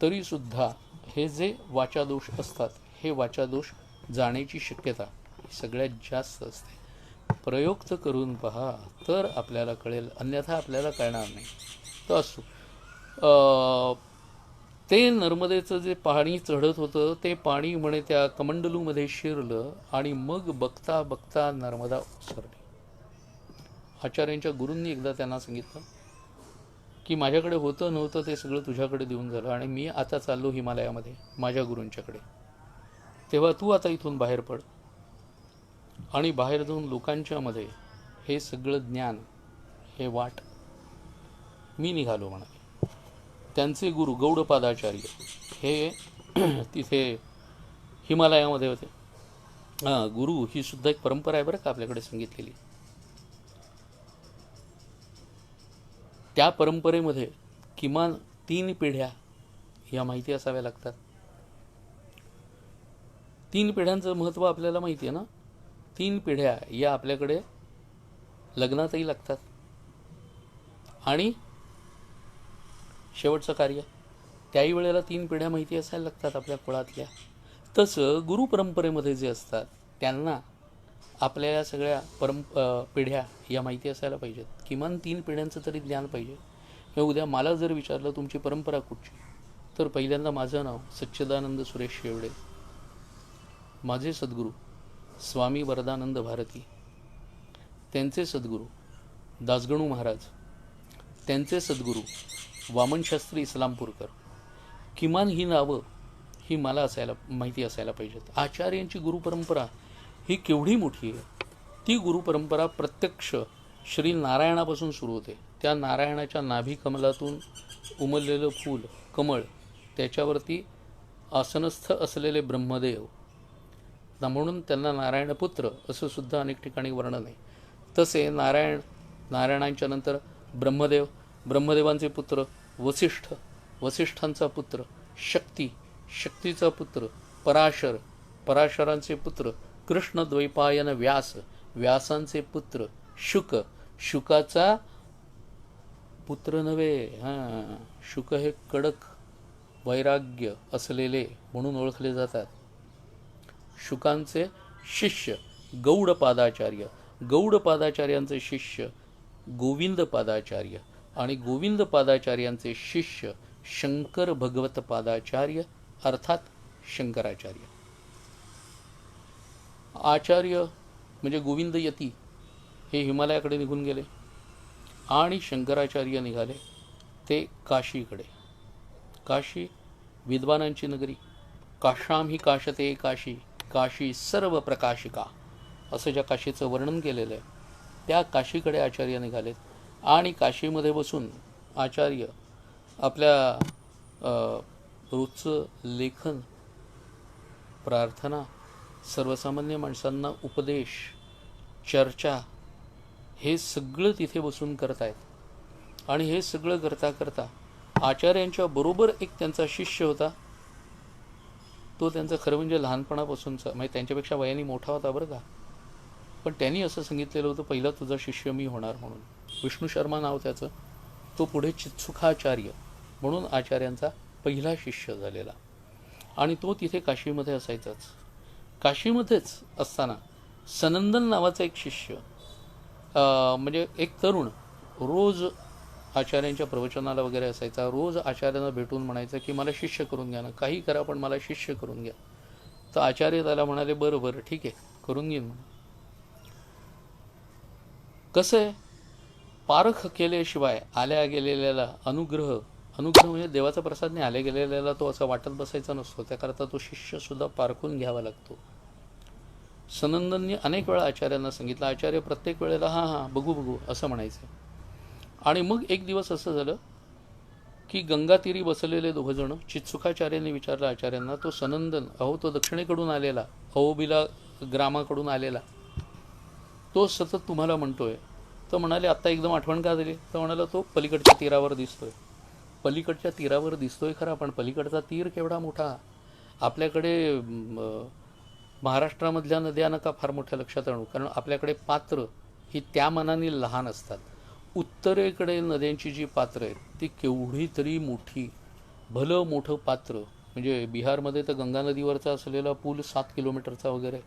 तरीसुद्धा हे जे वाचादोष असतात, हे वाचादोष जाण्याची शक्यता सगळ्यात जास्त असते. प्रयोग तर करून पहा तर आपल्याला कळेल, अन्यथा आपल्याला कळणार नाही. तर असो, ते नर्मदेचं जे पाणी चढत होतं ते पाणी म्हणे त्या कमंडलूमध्ये शिरलं आणि मग बघता बघता नर्मदा ओसरली. आचार्यांच्या गुरूंनी एकदा त्यांना सांगितलं की माझ्याकडे होतं नव्हतं ते सगळं तुझ्याकडे देऊन झालं आणि मी आता चाललो हिमालयामध्ये माझ्या गुरूंच्याकडे. तेव्हा तू आता इथून बाहेर पड आणि बाहेर जाऊन लोकांच्या मध्ये हे सगळं ज्ञान हे वाट. मी निघालो म्हणाले. त्यांचे गुरु गौडपादाचार्य हे तिथे हिमालयामध्ये होते. गुरु ही सुद्धा एक परंपरा आहे बरं का आपल्याकडे सांगितलेली. त्या परंपरेमध्ये किमान 3 पिढ्या या माहिती असाव्या लागतात. 3 पिढ्यांचं महत्त्व आपल्याला माहिती आहे ना. 3 पिढ्या या आपल्याकडे लग्नातही लागतात आणि शेवटचं कार्य त्याही वेळेला 3 पिढ्या माहिती असायला लागतात आपल्या कुळातल्या. तसं गुरुपरंपरेमध्ये जे असतात त्यांना आपल्या या सगळ्या पिढ्या या माहिती असायला पाहिजेत. किमान 3 पिढ्यांचं तरी ज्ञान पाहिजे. हे उद्या मला जर विचारलं तुमची परंपरा कुठची, तर पहिल्यांदा माझं नाव सच्चिदानंद सुरेश शेवडे. माझे सद्गुरू स्वामी वरदानंद भारती, त्यांचे सद्गुरू दासगणू महाराज, त्यांचे सद्गुरू वामनशास्त्री इस्लामपूरकर. किमान ही नावं ही मला माहिती असायला पाहिजेत. आचार्यांची गुरुपरंपरा ही केवढी मोठी आहे. ती गुरुपरंपरा प्रत्यक्ष श्री नारायणापासून सुरू होते. त्या नारायणाच्या नाभी कमलातून उमललेलं फूल कमळ, त्याच्यावरती आसनस्थ असलेले ब्रह्मदेव, म्हणून त्यांना नारायणपुत्र असं सुद्धा अनेक ठिकाणी वर्णन आहे. तसे नारायणांच्या नंतर ब्रह्मदेव, ब्रह्मदेवांचे पुत्र वसिष्ठ, वसिष्ठांचा पुत्र शक्ती, शक्तीचा पुत्र पराशर, पराशरांचे पुत्र कृष्णद्वैपायन व्यास, व्यासांचे पुत्र शुक, शुकाचा पुत्र नव्हे, शुक हे कडक वैराग्य असलेले म्हणून ओळखले जातात. शुकांचे शिष्य गौडपादाचार्य, गौडपादाचार्यांचे शिष्य गोविंदपादाचार्य आणि गोविंदपादाचार्यांचे शिष्य शंकर भगवतपादाचार्य अर्थात शंकराचार्य. आचार्य म्हणजे गोविंदयती हे हिमालयाकडे निघून गेले आणि शंकराचार्य निघाले ते काशीकडे. काशी विद्वानांची नगरी. काशाम ही काशते काशी, काशी सर्व प्रकाशिका असं ज्या काशीचं वर्णन केलेलं आहे त्या काशीकडे आचार्य निघालेत. आणि काशीमध्ये बसून आचार्य आपल्या रोजचं लेखन, प्रार्थना, सर्वसामान्य माणसांना उपदेश, चर्चा हे सगळं तिथे बसून करत आहेत. आणि हे सगळं करता करता आचार्यांच्या बरोबर एक त्यांचा शिष्य होता. तो त्यांचा खरं म्हणजे लहानपणापासूनचा, म्हणजे त्यांच्यापेक्षा वयाने मोठा होता बरं का, पण त्यांनी असं सांगितलेलं होतं पहिला तुझा शिष्य मी होणार म्हणून. विष्णू शर्मा नाव त्याचं. तो पुढे चित्सुखाचार्य म्हणून आचार्यांचा पहिला शिष्य झालेला. आणि तो तिथे काशीमध्ये असायचाच. काशीमध्येच असताना सनंदन नावाचा एक शिष्य, म्हणजे एक तरुण, रोज आचार्यांच्या प्रवचनाला वगैरे असायचा. रोज आचार्यांना भेटून म्हणायचं की मला शिष्य करून घ्या ना, काही करा पण मला शिष्य करून घ्या. तर आचार्य त्याला म्हणाले बरं बरं ठीक आहे करून घेईन म्हणून. कसं आहे, पारख केल्याशिवाय आल्या गेलेल्याला अनुग्रह, अनुग्रह म्हणजे देवाचा प्रसाद नाही, आल्या गेलेल्याला तो असं वाटत बसायचा नसतो. त्याकरता तो शिष्यसुद्धा पारखून घ्यावा लागतो. सनंदननी अनेक वेळा आचार्यांना सांगितलं. आचार्य प्रत्येक वेळेला हां हां बघू बघू असं म्हणायचं. आणि मग एक दिवस असं झालं की गंगातीरी बसलेले दोघंजणं, चित्सुखाचार्यांनी विचारलं आचार्यांना, तो सनंदन, अहो तो दक्षिणेकडून आलेला, अहोबिला ग्रामाकडून आलेला, तो सतत तुम्हाला म्हणतोय. तर म्हणाले आत्ता एकदम आठवण का झाली? तर म्हणाला तो पलीकडच्या तीरावर दिसतोय. पलीकडच्या तीरावर दिसतोय खरा, पण पलीकडचा तीर केवढा मोठा. आपल्याकडे महाराष्ट्रामधल्या नद्या नका फार मोठ्या लक्षात आणू, कारण आपल्याकडे पात्र ही त्या मनाने लहान असतात. उत्तरेकडे नद्यांची जी पात्र आहेत ती केवढी तरी मोठी, भलं मोठं पात्र. म्हणजे बिहारमध्ये तर गंगा नदीवरचा असलेला पूल 7 किलोमीटरचा वगैरे.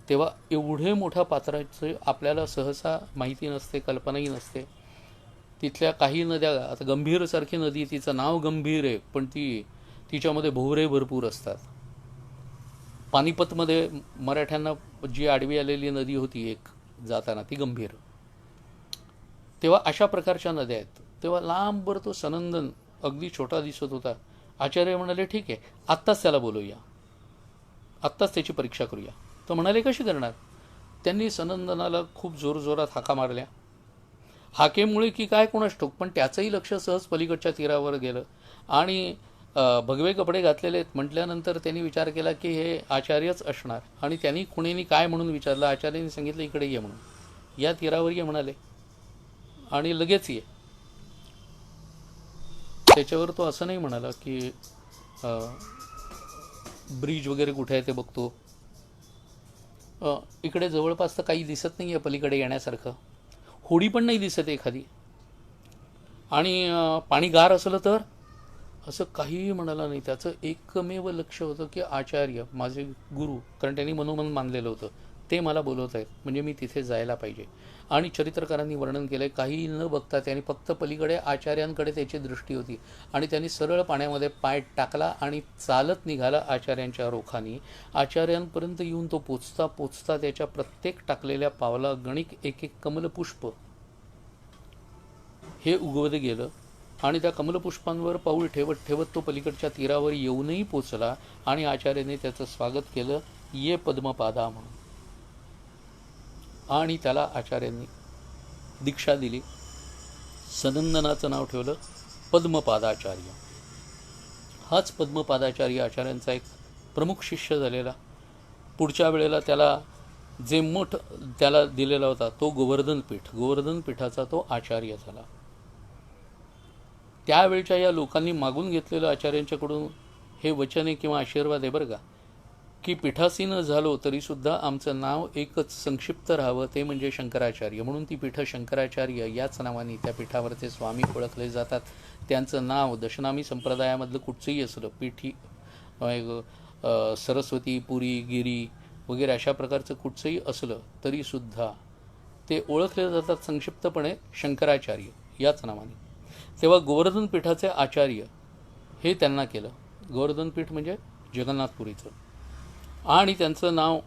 तेव्हा एवढे मोठ्या पात्राचे आपल्याला सहसा माहिती नसते, कल्पनाही नसते. तिथल्या काही नद्या, आता गंभीरसारखी नदी, तिचं नाव गंभीर आहे पण तिच्यामध्ये भोवरे भरपूर असतात. पानिपतमध्ये मराठ्यांना जी आडवी आलेली नदी होती एक जाताना, ती गंभीर. तेव्हा अशा प्रकारच्या नद्या आहेत. तेव्हा लांबवर तो सनंदन अगदी छोटा दिसत होता. आचार्य म्हणाले ठीक आहे आत्ताच त्याला बोलवूया, आत्ताच त्याची परीक्षा करूया. तर म्हणाले कशी करणार? त्यांनी सनंदनाला खूप जोरजोरात हाका मारल्या. हाकेमुळे की काय कोणास ठाऊक, पण त्याचंही लक्ष सहज पलीकडच्या तीरावर गेलं. आणि भगवे कपडे घातलेले आहेत म्हटल्यानंतर त्यांनी विचार केला की हे आचार्यच असणार. आणि त्यांनी कुणीनी काय म्हणून विचारलं. आचार्यांनी सांगितलं इकडे ये म्हणून, या तीरावर ये म्हणाले आणि लगेच ये. त्याच्यावर तो असं नाही म्हणाला की ब्रिज वगैरे कुठे आहे ते बघतो, इकडे जवळपास तर काही दिसत नाही आहे पलीकडे येण्यासारखं, होडी पण नाही दिसत एखादी, आणि पाणी गार असलं तर, असं काहीही म्हणाला नाही. त्याचं एकमेव लक्ष होतं की आचार्य माझे गुरु, कारण त्यांनी मनोमन मानलेलं होतं, ते मला बोलवत आहेत म्हणजे मी तिथे जायला पाहिजे. आणि चरित्रकारांनी वर्णन केलं आहे काही न बघता त्यांनी फक्त पलीकडे आचार्यांकडे त्याची दृष्टी होती आणि त्यांनी सरळ पाण्यामध्ये पाय टाकला आणि चालत निघाला आचार्यांच्या रोखानी. आचार्यांपर्यंत येऊन तो पोचता पोचता त्याच्या प्रत्येक टाकलेल्या पावला गणिक एक एक कमलपुष्प हे उगवत गेलं. आणि त्या कमलपुष्पांवर पाऊल ठेवत ठेवत तो पलीकडच्या तीरावर येऊनही पोचला आणि आचार्याने त्याचं स्वागत केलं, ये पद्मपादा म्हणून. आणि त्याला आचार्यांनी दीक्षा दिली. सनंदनाचं नाव ठेवलं पद्मपादाचार्य. हाच पद्मपादाचार्य आचार्यांचा एक प्रमुख शिष्य झालेला. पुढच्या वेळेला त्याला जे मठ त्याला दिलेला होता तो गोवर्धन पीठ, गोवर्धन पीठाचा तो आचार्य झाला. त्यावेळच्या या लोकांनी मागून घेतलेलं आचार्यांच्याकडून हे वचन आहे किंवा आशीर्वाद आहे बरं का. की पीठासीन झालो तरीसुद्धा आमचं नाव एकच संक्षिप्त राहावं, ते म्हणजे शंकराचार्य. म्हणून ती पीठं शंकराचार्य याच नावाने त्या पीठावरचे स्वामी ओळखले जातात. त्यांचं नाव दशनामी संप्रदायामधलं कुठचंही असलं, पीठी सरस्वती, पुरी, गिरी वगैरे अशा प्रकारचं कुठचंही असलं तरीसुद्धा ते ओळखले जातात संक्षिप्तपणे शंकराचार्य याच नावाने. तेव्हा गोवर्धन पीठाचे आचार्य हे त्यांना केलं. गोवर्धन पीठ म्हणजे जगन्नाथपुरीचं. आणि त्यांचं नाव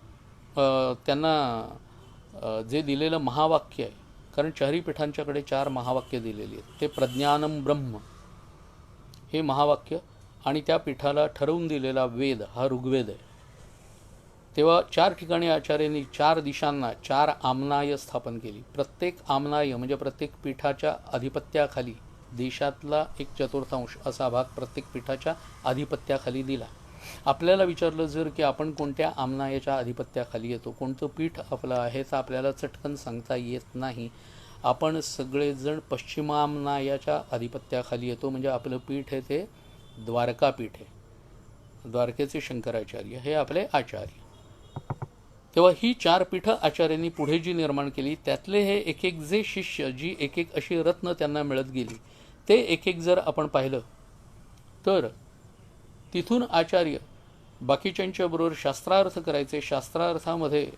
त्यांना जे दिलेलं महावाक्य आहे, कारण चारही पीठांच्याकडे 4 महावाक्य दिलेली आहेत. ते प्रज्ञानम ब्रह्म हे महावाक्य आणि त्या पीठाला ठरवून दिलेला वेद हा ऋग्वेद आहे. तेव्हा 4 ठिकाणी आचार्यांनी 4 दिशांना 4 आमनाय स्थापन केली. प्रत्येक आमनाय म्हणजे प्रत्येक पीठाच्या अधिपत्याखाली देशातला 1/4 असा भाग प्रत्येक पीठाच्या अधिपत्याखाली दिला. आपल्याला विचारलं जर की आपण कोणत्या आमनायाच्या अधिपत्याखाली येतो, कोणतं पीठ आपलं आहे, तर आपल्याला चटकन सांगता येत नाही. आपण सगळेजण पश्चिमामनायाच्या अधिपत्याखाली येतो. म्हणजे आपलं पीठ आहे ते द्वारका पीठ आहे. द्वारकेचे शंकराचार्य हे आपले आचार्य. तेव्हा ही 4 पीठं आचार्यांनी पुढे जी निर्माण केली, त्यातले हे एक एक जे शिष्य, जी एक एक अशी रत्न त्यांना मिळत गेली, ते एक एक जर आपण पाहिलं तर तिथून आचार्य बाकीच्यांच्या बरोबर शास्त्रार्थ करायचे. शास्त्रार्थामध्ये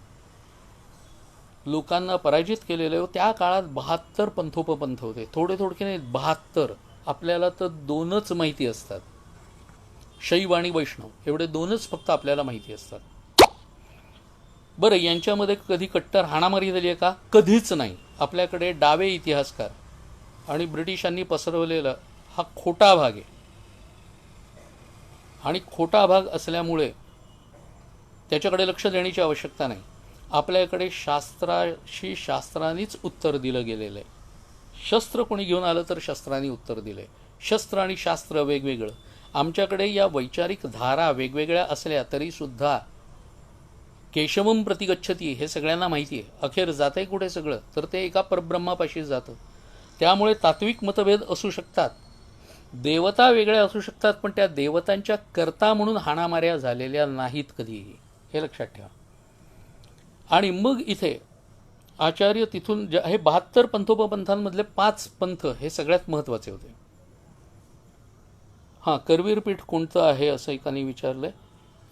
लोकांना पराजित केलेले. त्या काळात 72 पंथोपपंथ होते. थोडे थोडके नाही, 72. आपल्याला तर 2च माहिती असतात, शैव आणि वैष्णव, एवढे 2च फक्त आपल्याला माहिती असतात. बरं, यांच्यामध्ये कधी कट्टर हाणामारी झाली आहे का? कधीच नाही. आपल्याकडे डावे इतिहासकार आणि ब्रिटिशांनी पसरवलेला हा खोटा भाग आहे. आणि खोटा भाग असल्यामुळे त्याच्याकडे लक्ष देण्याची आवश्यकता नाही. आपल्याकडे शास्त्राशी शास्त्रांनीच उत्तर दिलं गेलेलं आहे. शस्त्र कोणी घेऊन आलं तर शस्त्रांनी उत्तर दिलं आहे. शस्त्र आणि शास्त्र वेगवेगळं. आमच्याकडे या वैचारिक धारा वेगवेगळ्या असल्या तरीसुद्धा केशवम प्रतिगच्छती हे सगळ्यांना माहिती आहे. अखेर जाते कुठे सगळं, तर ते एका परब्रह्मापाशी जातं. त्यामुळे तात्विक मतभेद असू शकतात, देवता वेगळ्या असू शकतात, पण त्या देवतांच्या करता म्हणून हाणामाऱ्या झालेल्या नाहीत कधीही, हे लक्षात ठेवा. आणि मग इथे आचार्य तिथून हे 72 पंथोपपंथांमधले 5 पंथ हे सगळ्यात महत्त्वाचे होते. हां, करवीर पीठ कोणतं आहे असं एकाने विचारलंय,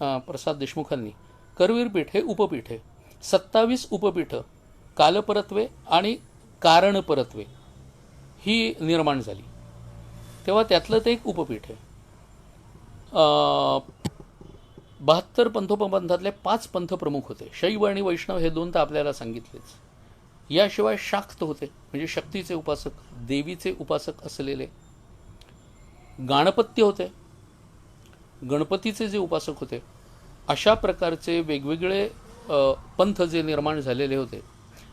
प्रसाद देशमुखांनी. करवीर पीठ हे उपपीठ आहे. 27 उपपीठं कालपरत्वे आणि कारणपरत्वे ही निर्माण झाली. तेव्हा त्यातलं ते एक उपपीठ आहे. 72 पंथोपपंथातले 5 पंथ प्रमुख होते. शैव आणि वैष्णव हे 2 तर आपल्याला सांगितलेच. याशिवाय शाक्त होते, म्हणजे शक्तीचे उपासक, देवीचे उपासक असलेले. गाणपत्य होते, गणपतीचे जे उपासक होते. अशा प्रकारचे वेगवेगळे पंथ जे निर्माण झालेले होते.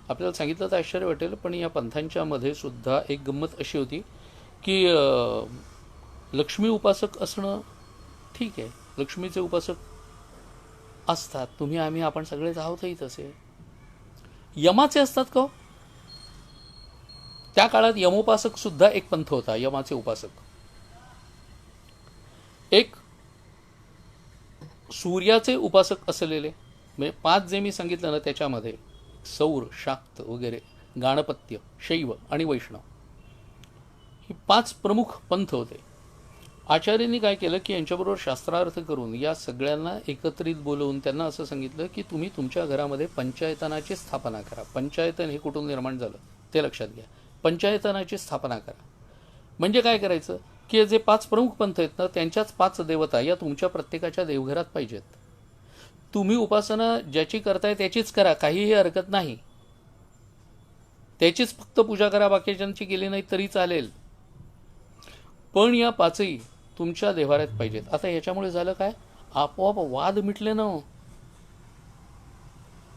आपल्याला सांगितलं तर आश्चर्य वाटेल, पण या पंथांच्या मध्ये सुद्धा एक गंमत अशी होती की लक्ष्मी उपासक असणं ठीक आहे, लक्ष्मीचे उपासक असतात, तुम्ही आम्ही आपण सगळेच आहोतही तसे. यमाचे असतात का? त्या काळात यमोपासक सुद्धा एक पंथ होता, यमाचे उपासक. एक सूर्याचे उपासक असलेले, म्हणजे 5 जे मी सांगितलं ना त्याच्यामध्ये सौर, शाक्त वगैरे, गाणपत्य, शैव आणि वैष्णव ही 5 प्रमुख पंथ होते. आचार्यांनी काय केलं की यांच्याबरोबर शास्त्रार्थ करून या सगळ्यांना एकत्रित बोलवून त्यांना असं सांगितलं की तुम्ही तुमच्या घरामध्ये पंचायतनाची स्थापना करा. पंचायतन हे कुठून निर्माण झालं ते लक्षात घ्या. पंचायतनाची स्थापना करा म्हणजे काय करायचं की जे 5 प्रमुख पंथ आहेत ना त्यांच्याच 5 देवता या तुमच्या प्रत्येकाच्या देवघरात पाहिजेत. तुम्ही उपासना ज्याची करताय त्याचीच करा, काहीही हरकत नाही. त्याचीच फक्त पूजा करा, बाकीच्यांची केली नाही तरी चालेल, पण या 5ही तुमच्या देवाऱ्यात पाहिजेत. आता याच्यामुळे झालं काय, आपोआप वाद मिटले ना.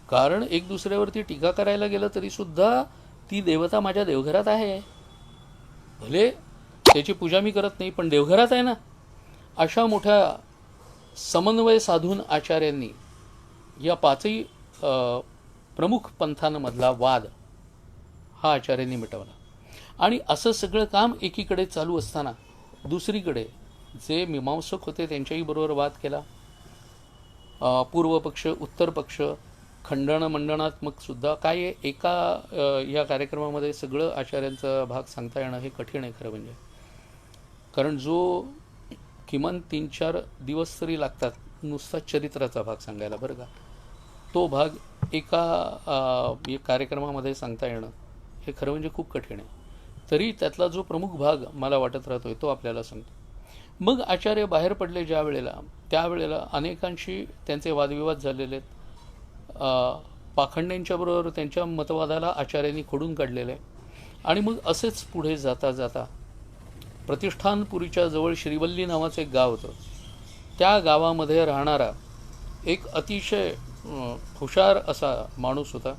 कारण एक दुसऱ्यावरती टीका करायला गेलं तरी सुद्धा ती देवता माझ्या देवघरात आहे, भले त्याची पूजा मी करत नाही पण देवघरात आहे ना. अशा मोठ्या समन्वय साधून आचार्यांनी या 5ही प्रमुख पंथांमधला वाद हा आचार्यांनी मिटवला. आणि असं सगळं काम एकीकडे चालू असताना दुसरीकडे जे मीमांसक होते त्यांच्याही बरोबर वाद केला. पूर्व पक्ष, उत्तर पक्ष, खंडन मंडनात्मक सुद्धा काय आहे, एका या कार्यक्रमामध्ये सगळं आचार्यांचा भाग सांगता येणं हे कठीण आहे खरं म्हणजे. कारण जो किमान 3-4 दिवस तरी लागतात नुसता चरित्राचा भाग सांगायला बरं का, तो भाग एका कार्यक्रमामध्ये सांगता येणं हे खरं म्हणजे खूप कठीण आहे. तरी त्यातला जो प्रमुख भाग मला वाटत राहतोय तो आपल्याला सांगतो. मग आचार्य बाहेर पडले ज्या वेळेला, त्यावेळेला अनेकांशी त्यांचे वादविवाद झालेले आहेत. पाखंड्यांच्याबरोबर त्यांच्या मतवादाला आचार्यांनी खोडून काढलेलं आहे. आणि मग असेच पुढे जाता जाता प्रतिष्ठानपुरीच्या जवळ श्रीवल्ली नावाचं एक गाव होतं. त्या गावामध्ये राहणारा एक अतिशय हुशार असा माणूस होता,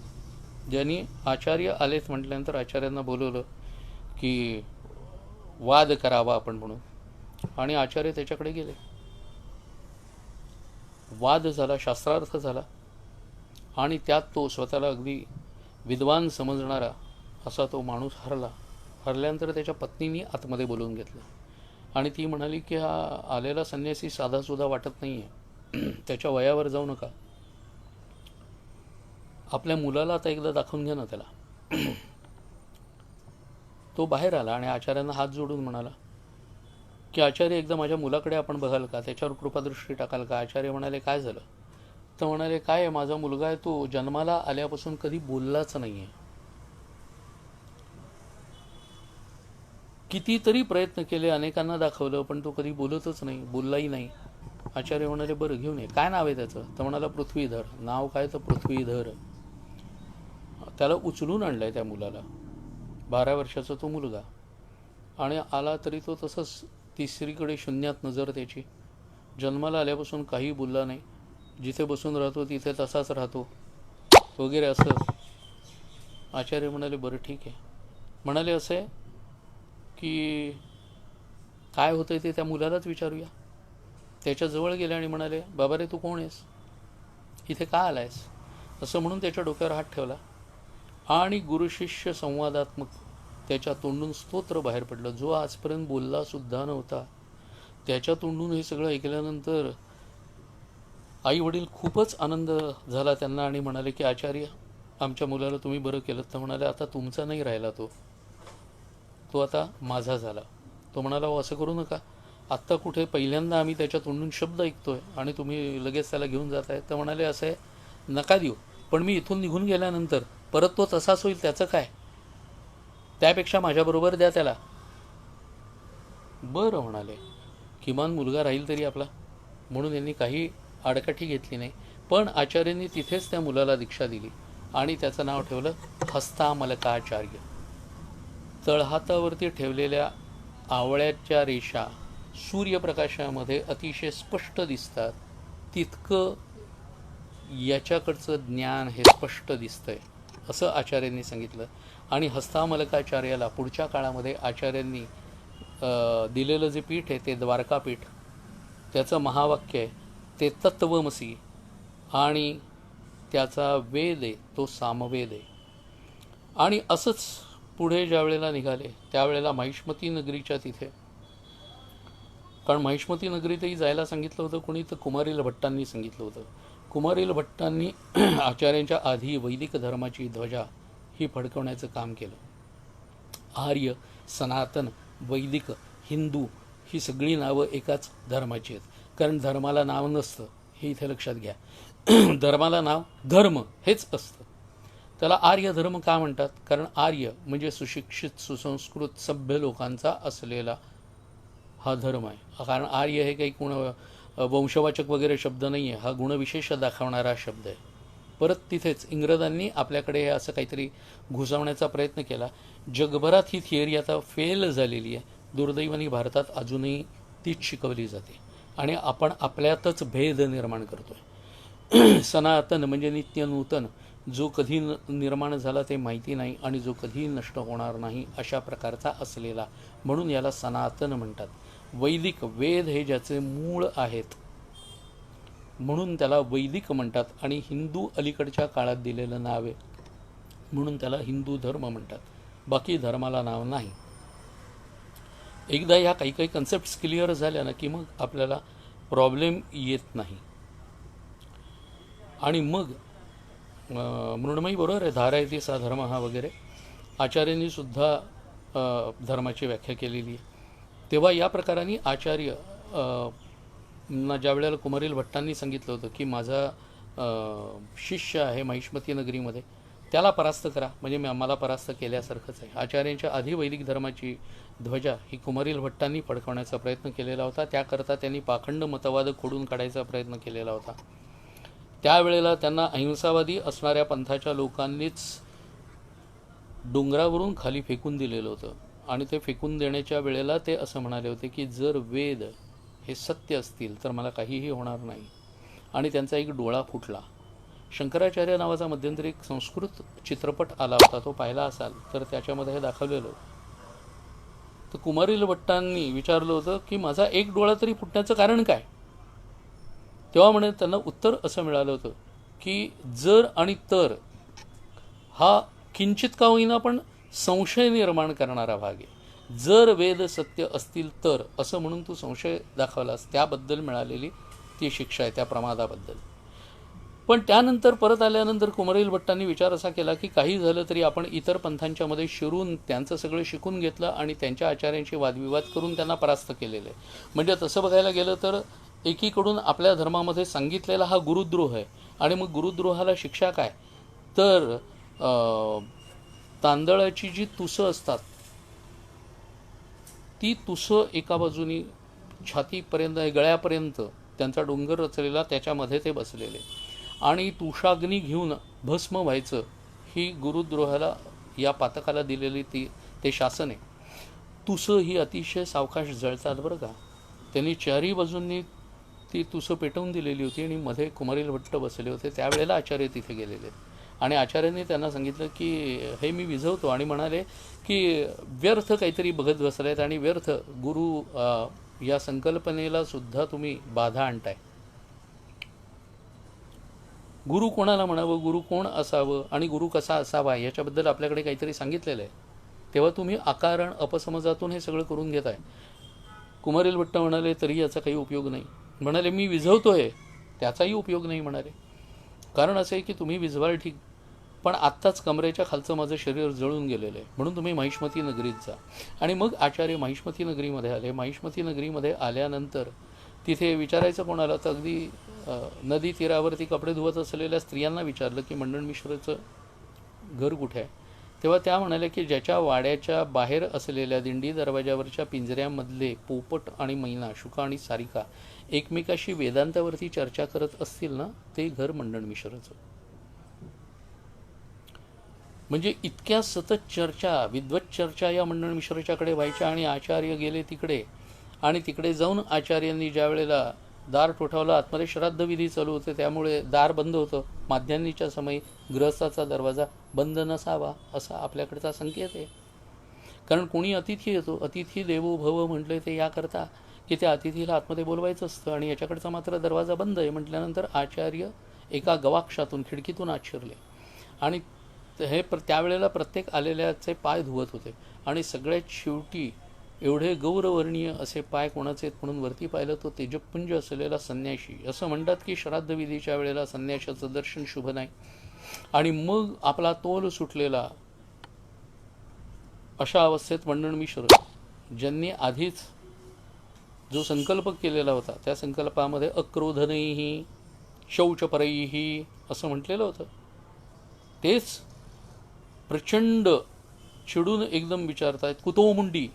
ज्यांनी आचार्य आलेत म्हटल्यानंतर आचार्यांना बोलवलं की वाद करावा आपण म्हणून. आणि आचार्य त्याच्याकडे गेले. वाद झाला, शास्त्रार्थ झाला आणि त्यात तो स्वतःला अगदी विद्वान समजणारा असा तो माणूस हरला. हरल्यानंतर त्याच्या पत्नीने आतमध्ये बोलवून घेतलं आणि ती म्हणाली की हा आलेला संन्यासी साधासुद्धा वाटत नाही आहे, त्याच्या वयावर जाऊ नका, आपल्या मुलाला आता एकदा दाखवून घ्या ना त्याला. तो बाहेर आला आणि आचार्यांना हात जोडून म्हणाला की आचार्य एकदा माझ्या मुलाकडे आपण बघाल का, त्याच्यावर कृपादृष्टी टाकाल का. आचार्य म्हणाले काय झालं. तर म्हणाले काय आहे, माझा मुलगा आहे, तो जन्माला आल्यापासून कधी बोललाच नाही आहे, कितीतरी प्रयत्न केले, अनेकांना दाखवलं, पण तो कधी बोलतच नाही, बोललाही नाही. आचार्य म्हणाले बरं घेऊन ये, काय नाव आहे त्याचं. तर म्हणाला पृथ्वीधर. नाव काय, तर पृथ्वीधर. त्याला उचलून आणलंय त्या मुलाला, 12 वर्षाचा तो मुलगा. आणि आला तरी तो तसंच तिसरीकडे शून्यात नजर त्याची, जन्माला आल्यापासून काही बोलला नाही, जिथे बसून राहतो तिथे तसाच राहतो वगैरे असं. आचार्य म्हणाले बरं ठीक आहे. म्हणाले असं आहे की काय होतंय ते त्या मुलालाच विचारूया. त्याच्याजवळ गेले आणि म्हणाले बाबा रे तू कोण आहेस, इथे का आलायस, असं म्हणून त्याच्या डोक्यावर हात ठेवला आणि गुरुशिष्य संवादात्मक त्याच्या तोंडून स्तोत्र बाहेर पडलं, जो आजपर्यंत बोलला सुद्धा नव्हता. त्याच्या तोंडून हे सगळं ऐकल्यानंतर आई वडील खूपच आनंद झाला त्यांना आणि म्हणाले की आचार्य आमच्या मुलाला तुम्ही बरं केलं. तर म्हणाले आता तुमचा नाही राहिला, तो आता माझा झाला. तो म्हणाला असं करू नका, आत्ता कुठे पहिल्यांदा आम्ही त्याच्या तोंडून शब्द ऐकतोय आणि तुम्ही लगेच त्याला घेऊन जात आहे. तर म्हणाले असं आहे नका देऊ, पण मी इथून निघून गेल्यानंतर परत तो तसाच होईल, त्याचं काय, त्यापेक्षा माझ्याबरोबर द्या त्याला. बरं म्हणाले, किमान मुलगा राहील तरी आपला, म्हणून यांनी काही आडकाठी घेतली नाही. पण आचार्यांनी तिथेच त्या मुलाला दीक्षा दिली आणि त्याचं नाव ठेवलं हस्तामलकाचार्य. तळहातावरती ठेवलेल्या आवळ्याच्या रेषा सूर्यप्रकाशामध्ये अतिशय स्पष्ट दिसतात, तितकं याच्याकडचं ज्ञान हे स्पष्ट दिसतंय असं आचार्यांनी सांगितलं. आणि हस्तामलकाचार्याला पुढच्या काळामध्ये आचार्यांनी दिलेलं जे पीठ आहे ते द्वारकापीठ, त्याचं महावाक्य आहे ते तत्वमसी आणि त्याचा वेद आहे तो सामवेद आहे. आणि असंच पुढे ज्या वेळेला निघाले त्यावेळेला महिष्मती नगरीच्या तिथे, कारण महिष्मती नगरीतही जायला सांगितलं होतं कोणी, तर कुमारील भट्टांनी सांगितलं होतं. कुमारील भट्टांनी आचार्यांच्या आधी वैदिक धर्माची ध्वजा ही फडकवण्याचं काम केलं. आर्य, सनातन, वैदिक, हिंदू ही सगळी नावं एकाच धर्माची आहेत. कारण धर्माला नाव नसतं हे इथे लक्षात घ्या. धर्माला नाव धर्म हेच असतं. त्याला आर्य धर्म का म्हणतात, कारण आर्य म्हणजे सुशिक्षित, सुसंस्कृत, सभ्य लोकांचा असलेला हा धर्म आहे. कारण आर्य हे काही गुण वंशवाचक वगैरे शब्द नाही आहे, हा गुणविशेष दाखवणारा शब्द आहे. परत तिथेच इंग्रजांनी आपल्याकडे हे असं काहीतरी घुसवण्याचा प्रयत्न केला. जगभरात ही थिअरी आता फेल झालेली आहे. दुर्दैवाने भारतात अजूनही तीच शिकवली जाते आणि आपण आपल्यातच भेद निर्माण करतोय. सनातन म्हणजे नित्य नूतन, जो कधी निर्माण झाला ते माहिती नाही आणि जो कधी नष्ट होणार नाही अशा प्रकारचा असलेला, म्हणून याला सनातन म्हणतात. वैदिक, वेद हे ज्याचे मूळ आहेत म्हणून त्याला वैदिक म्हणतात. आणि हिंदू अलीकडच्या काळात दिलेलं नाव आहे म्हणून त्याला हिंदू धर्म म्हणतात. बाकी धर्माला नाव नाही. एकदा ह्या काही कन्सेप्ट्स क्लिअर झाल्या ना की मग आपल्याला प्रॉब्लेम येत नाही. आणि मग मृण्मयी बरोबर आहे, धारा इति सा धर्म हा वगैरे आचार्यांनी सुद्धा धर्माची व्याख्या केलेली आहे. तेव्हा या प्रकाराने आचार्य ना ज्या वेळेला कुमारील भट्टांनी सांगितलं होतं की माझा शिष्य आहे महिष्मती नगरीमध्ये, त्याला परास्त करा, म्हणजे मला परास्त केल्यासारखंच आहे. आचार्यांच्या आधी वैदिक धर्माची ध्वजा ही कुमारील भट्टांनी फडकवण्याचा प्रयत्न केलेला होता. त्याकरता त्यांनी पाखंड मतवाद खोडून काढायचा प्रयत्न केलेला होता. त्यावेळेला त्यांना अहिंसावादी असणाऱ्या पंथाच्या लोकांनीच डोंगरावरून खाली फेकून दिलेलं होतं. आणि ते फेकून देण्याच्या वेळेला ते असं म्हणाले होते की जर वेद हे सत्य असतील तर मला काहीही होणार नाही. आणि त्यांचा एक डोळा फुटला. शंकराचार्य नावाचा मध्यंतरी एक संस्कृत चित्रपट आला होता, तो पाहिला असाल तर त्याच्यामध्ये हे दाखवलेलं. तर कुमारील भट्टांनी विचारलं होतं की माझा एक डोळा तरी फुटण्याचं कारण काय. तेव्हा म्हणे त्यांना उत्तर असं मिळालं होतं की जर आणि तर हा किंचित का होईना पण संशय निर्माण करणारा भाग आहे. जर वेद सत्य असतील तर असं म्हणून तू संशय दाखवलास, त्याबद्दल मिळालेली ती शिक्षा आहे, त्या प्रमादाबद्दल. पण त्यानंतर परत आल्यानंतर कुमारील भट्टांनी विचार असा केला की काही झालं तरी आपण इतर पंथांच्या मध्ये शिरून त्यांचं सगळं शिकून घेतलं आणि त्यांच्या आचार्यांशी वादविवाद करून त्यांना परास्त केलेलं आहे. म्हणजे तसं बघायला गेलं तर एकीकडून आपल्या धर्मामध्ये सांगितलेला हा गुरुद्रोह आहे. आणि मग गुरुद्रोहाला शिक्षा काय, तर तांदळाची जी तुसं असतात ती तुसं एका बाजूनी छातीपर्यंत गळ्यापर्यंत त्यांचा डोंगर रचलेला, त्याच्यामध्ये ते बसलेले आणि तुषाग्नी घेऊन भस्म व्हायचं, ही गुरुद्रोहाला या पातकाला दिलेली ते शासन आहे. तुसं ही अतिशय सावकाश जळतात बरं का. त्यांनी चारही बाजूंनी ती तुसं पेटवून दिलेली होती आणि मध्ये कुमारील भट्ट बसले होते. त्यावेळेला आचार्य तिथे गेलेले आणि आचार्यांनी त्यांना सांगितलं की हे मी विझवतो, आणि म्हणाले की व्यर्थ काहीतरी बघत बसलायत आणि व्यर्थ गुरु या संकल्पनेला सुद्धा तुम्ही बाधा आणताय. गुरु कोणाला म्हणावं, गुरु कोण असावं आणि गुरु कसा असावा याच्याबद्दल आपल्याकडे काहीतरी सांगितलेलं आहे. तेव्हा तुम्ही अकारण अपसमजातून हे सगळं करून घेताय. कुमारील भट्ट म्हणाले तरी याचा काही उपयोग नाही. म्हणाले मी विझवतोय त्याचाही उपयोग नाही म्हणाले. कारण असं आहे की तुम्ही विझवाल ठीक, पण आत्ताच कमरेच्या खालचं माझं शरीर जळून गेलेलं आहे, म्हणून तुम्ही महिष्मती नगरीत जा. आणि मग आचार्य महिष्मती नगरीमध्ये आले. महिष्मती नगरीमध्ये आल्यानंतर तिथे विचारायचं कोणाला, तर अगदी नदी तीरावरती कपडे धुवत असलेल्या स्त्रियांना विचारलं की मंडन मिश्रचं घर कुठे आहे. तेव्हा त्या म्हणाल्या की ज्याच्या वाड्याच्या बाहेर असलेल्या दिंडी दरवाजावरच्या पिंजऱ्यामधले पोपट आणि मैना, शुका आणि सारिका एकमेकाशी वेदांतावरती चर्चा करत असतील ना, ते घर मंडन मिश्रचं. म्हणजे इतक्या सतत चर्चा, विद्वत चर्चा या मंडन मिश्रच्याकडे व्हायच्या. आणि आचार्य गेले तिकडे, आणि तिकडे जाऊन आचार्यांनी ज्या वेळेला दार ठोठावलं, आतमध्ये श्राद्धविधी चालू होते त्यामुळे दार बंद होतं. माध्यान्नीच्या समयी गृहस्थाचा दरवाजा बंद नसावा असा आपल्याकडचा संकेत आहे. कारण कोणी अतिथी येतो, अतिथी देवो भव म्हटले ते याकरता की त्या अतिथीला आतमध्ये बोलवायचं असतं, आणि याच्याकडचा मात्र दरवाजा बंद आहे म्हटल्यानंतर आचार्य एका गवाक्षातून, खिडकीतून आत शिरले. आणि हे त्यावेळेला प्रत्येक आलेल्याचे पाय धुवत होते. आणि सगळ्यात शेवटी एवढे गौरवर्णीय असे पाय कोणाचे म्हणून वरती पाहिलं तो तेजपुंज असलेला संन्याशी. असं म्हणतात की श्राद्धविधीच्या वेळेला संन्याशाचं दर्शन शुभ नाही. आणि मग आपला तोल सुटलेला अशा अवस्थेत मंडन मिश्र, ज्यांनी आधीच जो संकल्प केलेला होता त्या संकल्पामध्ये अक्रोधनैही शौचपरैही असं म्हटलेलं होतं, तेच प्रचंड चिडून एकदम विचारतायत कुतो मुंडी,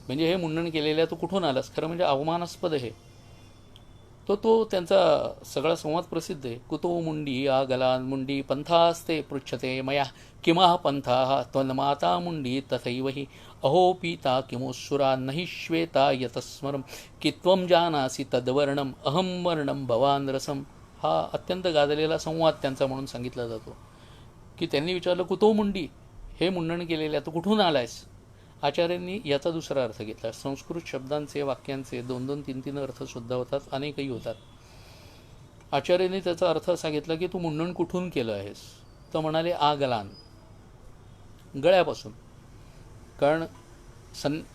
म्हणजे हे मुंडन केलेल्या तू कुठून आलास. खरं म्हणजे अवमानास्पद आहे. तो त्यांचा सगळा संवाद प्रसिद्ध आहे. कुतो मुंडी आगलान मुंडी पंथास्ते पृच्छते मया किमः पंथाः त्वन्माता मुंडी तथैव हि अहो पीता किमोऽसुरा नहि श्वेता यतस्मरं कि त्वं जानासि तद्वर्णम अहं वर्णम भवान रसम. हा अत्यंत गाजलेला संवाद त्यांचा म्हणून सांगितला जातो की त्यांनी विचारलं कुतो मुंडी, हे मुंडन केलेल्या तू कुठून आलायस. आचार्यांनी याचा दुसरा अर्थ घेतला. संस्कृत शब्दांचे, वाक्यांचे 2-2, 3-3 अर्थ सुद्धा होतात, अनेकही होतात. आचार्यांनी त्याचा अर्थ असा घेतला की तू मुंडन कुठून केलं आहेस. तर म्हणाले आगलान, गळ्यापासून. कारण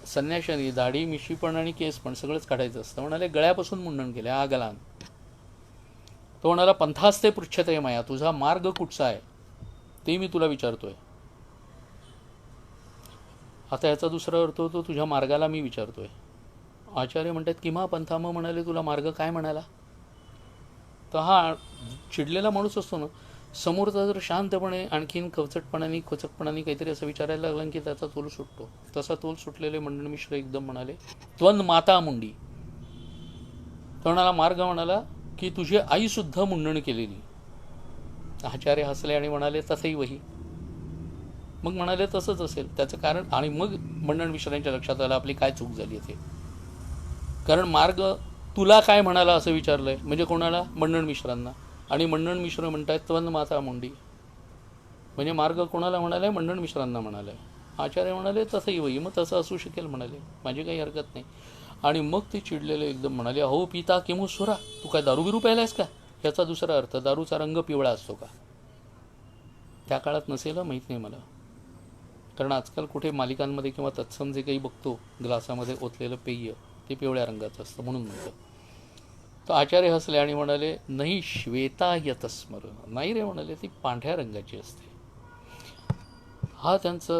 संन्याशांनी दाढी मिशी पण आणि केस पण सगळंच काढायचं असतं. म्हणाले गळ्यापासून मुंडन केलं आगलान. तो म्हणाला, पंथास्ते पृच्छते मया, तुझा मार्ग कुठचा आहे ते मी तुला विचारतोय. आता याचा दुसरा अर्थ होतो, तुझ्या मार्गाला मी विचारतोय. आचार्य म्हणतात, किंवा पंथा. मग म्हणाले, तुला मार्ग काय म्हणाला? तर हा चिडलेला माणूस असतो ना, समोरचा जर शांतपणे आणखीन खवचटपणाने खोचकपणाने काहीतरी असं विचारायला लागलं की त्याचा तोल सुटतो. तसा तोल सुटलेले मंडन मिश्र एकदम म्हणाले, त्वन माता मुंडी. तो म्हणाला, मार्ग म्हणाला की तुझी आई सुद्धा मुंडण केलेली. आचार्य हसले आणि म्हणाले, तसंही वही. मग म्हणाले, तसंच असेल त्याचं कारण. आणि मग मंडन मिश्रांच्या लक्षात आलं आपली काय चूक झाली आहे ते. कारण मार्ग तुला काय म्हणाला असं विचारलंय, म्हणजे कोणाला? मंडन मिश्रांना. आणि मंडन मिश्र म्हणतायत त्वन माता मुंडी, म्हणजे मार्ग कोणाला म्हणालाय? मंडन मिश्रांना म्हणालाय. आचार्य म्हणाले, तसंही वही. मग तसं असू शकेल म्हणाले, माझी काही हरकत नाही. आणि मग ते चिडलेले एकदम म्हणाले, अहो पिता किमू सुरा, तू काय दारू बिरू प्यायलायस का? याचा दुसरा अर्थ, दारूचा रंग पिवळा असतो का? त्या काळात नसेल, माहीत नाही मला. कारण आजकाल कुठे मालिकांमध्ये किंवा तत्सम जे काही बघतो ग्लासामध्ये ओतलेलं पेय ते पिवळ्या रंगाचं असतं म्हणून म्हणतं. तर आचार्य हसले आणि म्हणाले, नाही श्वेता यतस्मर. नाही रे म्हणाले, ती पांढऱ्या रंगाची असते. हा त्यांचा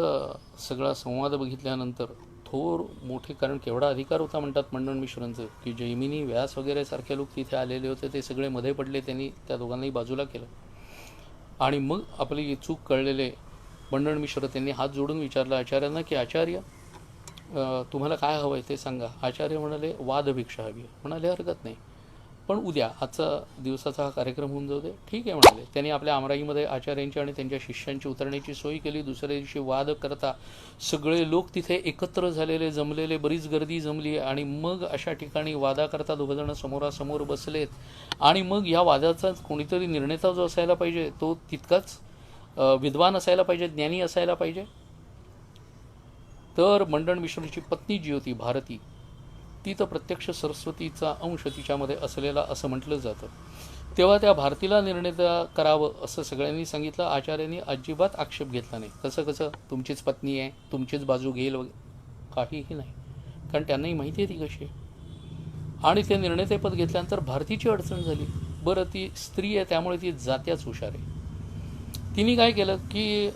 सगळा संवाद बघितल्यानंतर थोर मोठे, कारण केवढा अधिकार होता म्हणतात मंडन मिश्रांचं, की जैमिनी व्यास वगैरे सारखे लोक तिथे आलेले होते, ते सगळे मध्ये पडले. त्यांनी त्या दोघांनाही बाजूला केलं. आणि मग आपली चूक कळलेले मंडन मिश्र त्यांनी हात जोडून विचारलं आचार्यांना की आचार्य तुम्हाला काय हवं आहे ते सांगा. आचार्य म्हणाले, वादभिक्षा हवी. म्हणाले, हरकत नाही, पण उद्या, आजचा दिवसाचा हा कार्यक्रम होऊन जाऊ दे. ठीक आहे म्हणाले. त्यांनी आपल्या आमराईमध्ये आचार्यांची आणि त्यांच्या शिष्यांची उतरण्याची सोय केली. दुसऱ्या दिवशी वाद करता सगळे लोक तिथे एकत्र झालेले, जमलेले, बरीच गर्दी जमली. आणि मग अशा ठिकाणी वादाकरता दोघंजणं समोरासमोर बसलेत. आणि मग या वादाचा कोणीतरी निर्णेता जो असायला पाहिजे तो तितकाच विद्वान असायला पाहिजे, ज्ञानी असायला पाहिजे. तर मंडन मिश्रांची पत्नी जी होती भारती, ती तर प्रत्यक्ष सरस्वतीचा अंश तिच्यामध्ये असलेला असं म्हटलं जातं. तेव्हा त्या भारतीला निर्णय करावं असं सगळ्यांनी सांगितलं. आचार्यांनी अजिबात आक्षेप घेतला नाही. कसं तुमचीच पत्नी आहे, तुमचीच बाजू घेईल वगैरे, काहीही नाही. कारण त्यांनाही माहिती आहे ती कशी आहे. आणि ते निर्णयतेपद घेतल्यानंतर भारतीची अडचण झाली. बरं, ती स्त्री आहे त्यामुळे ती जात्याच हुशार आहे. तिने काय केलं की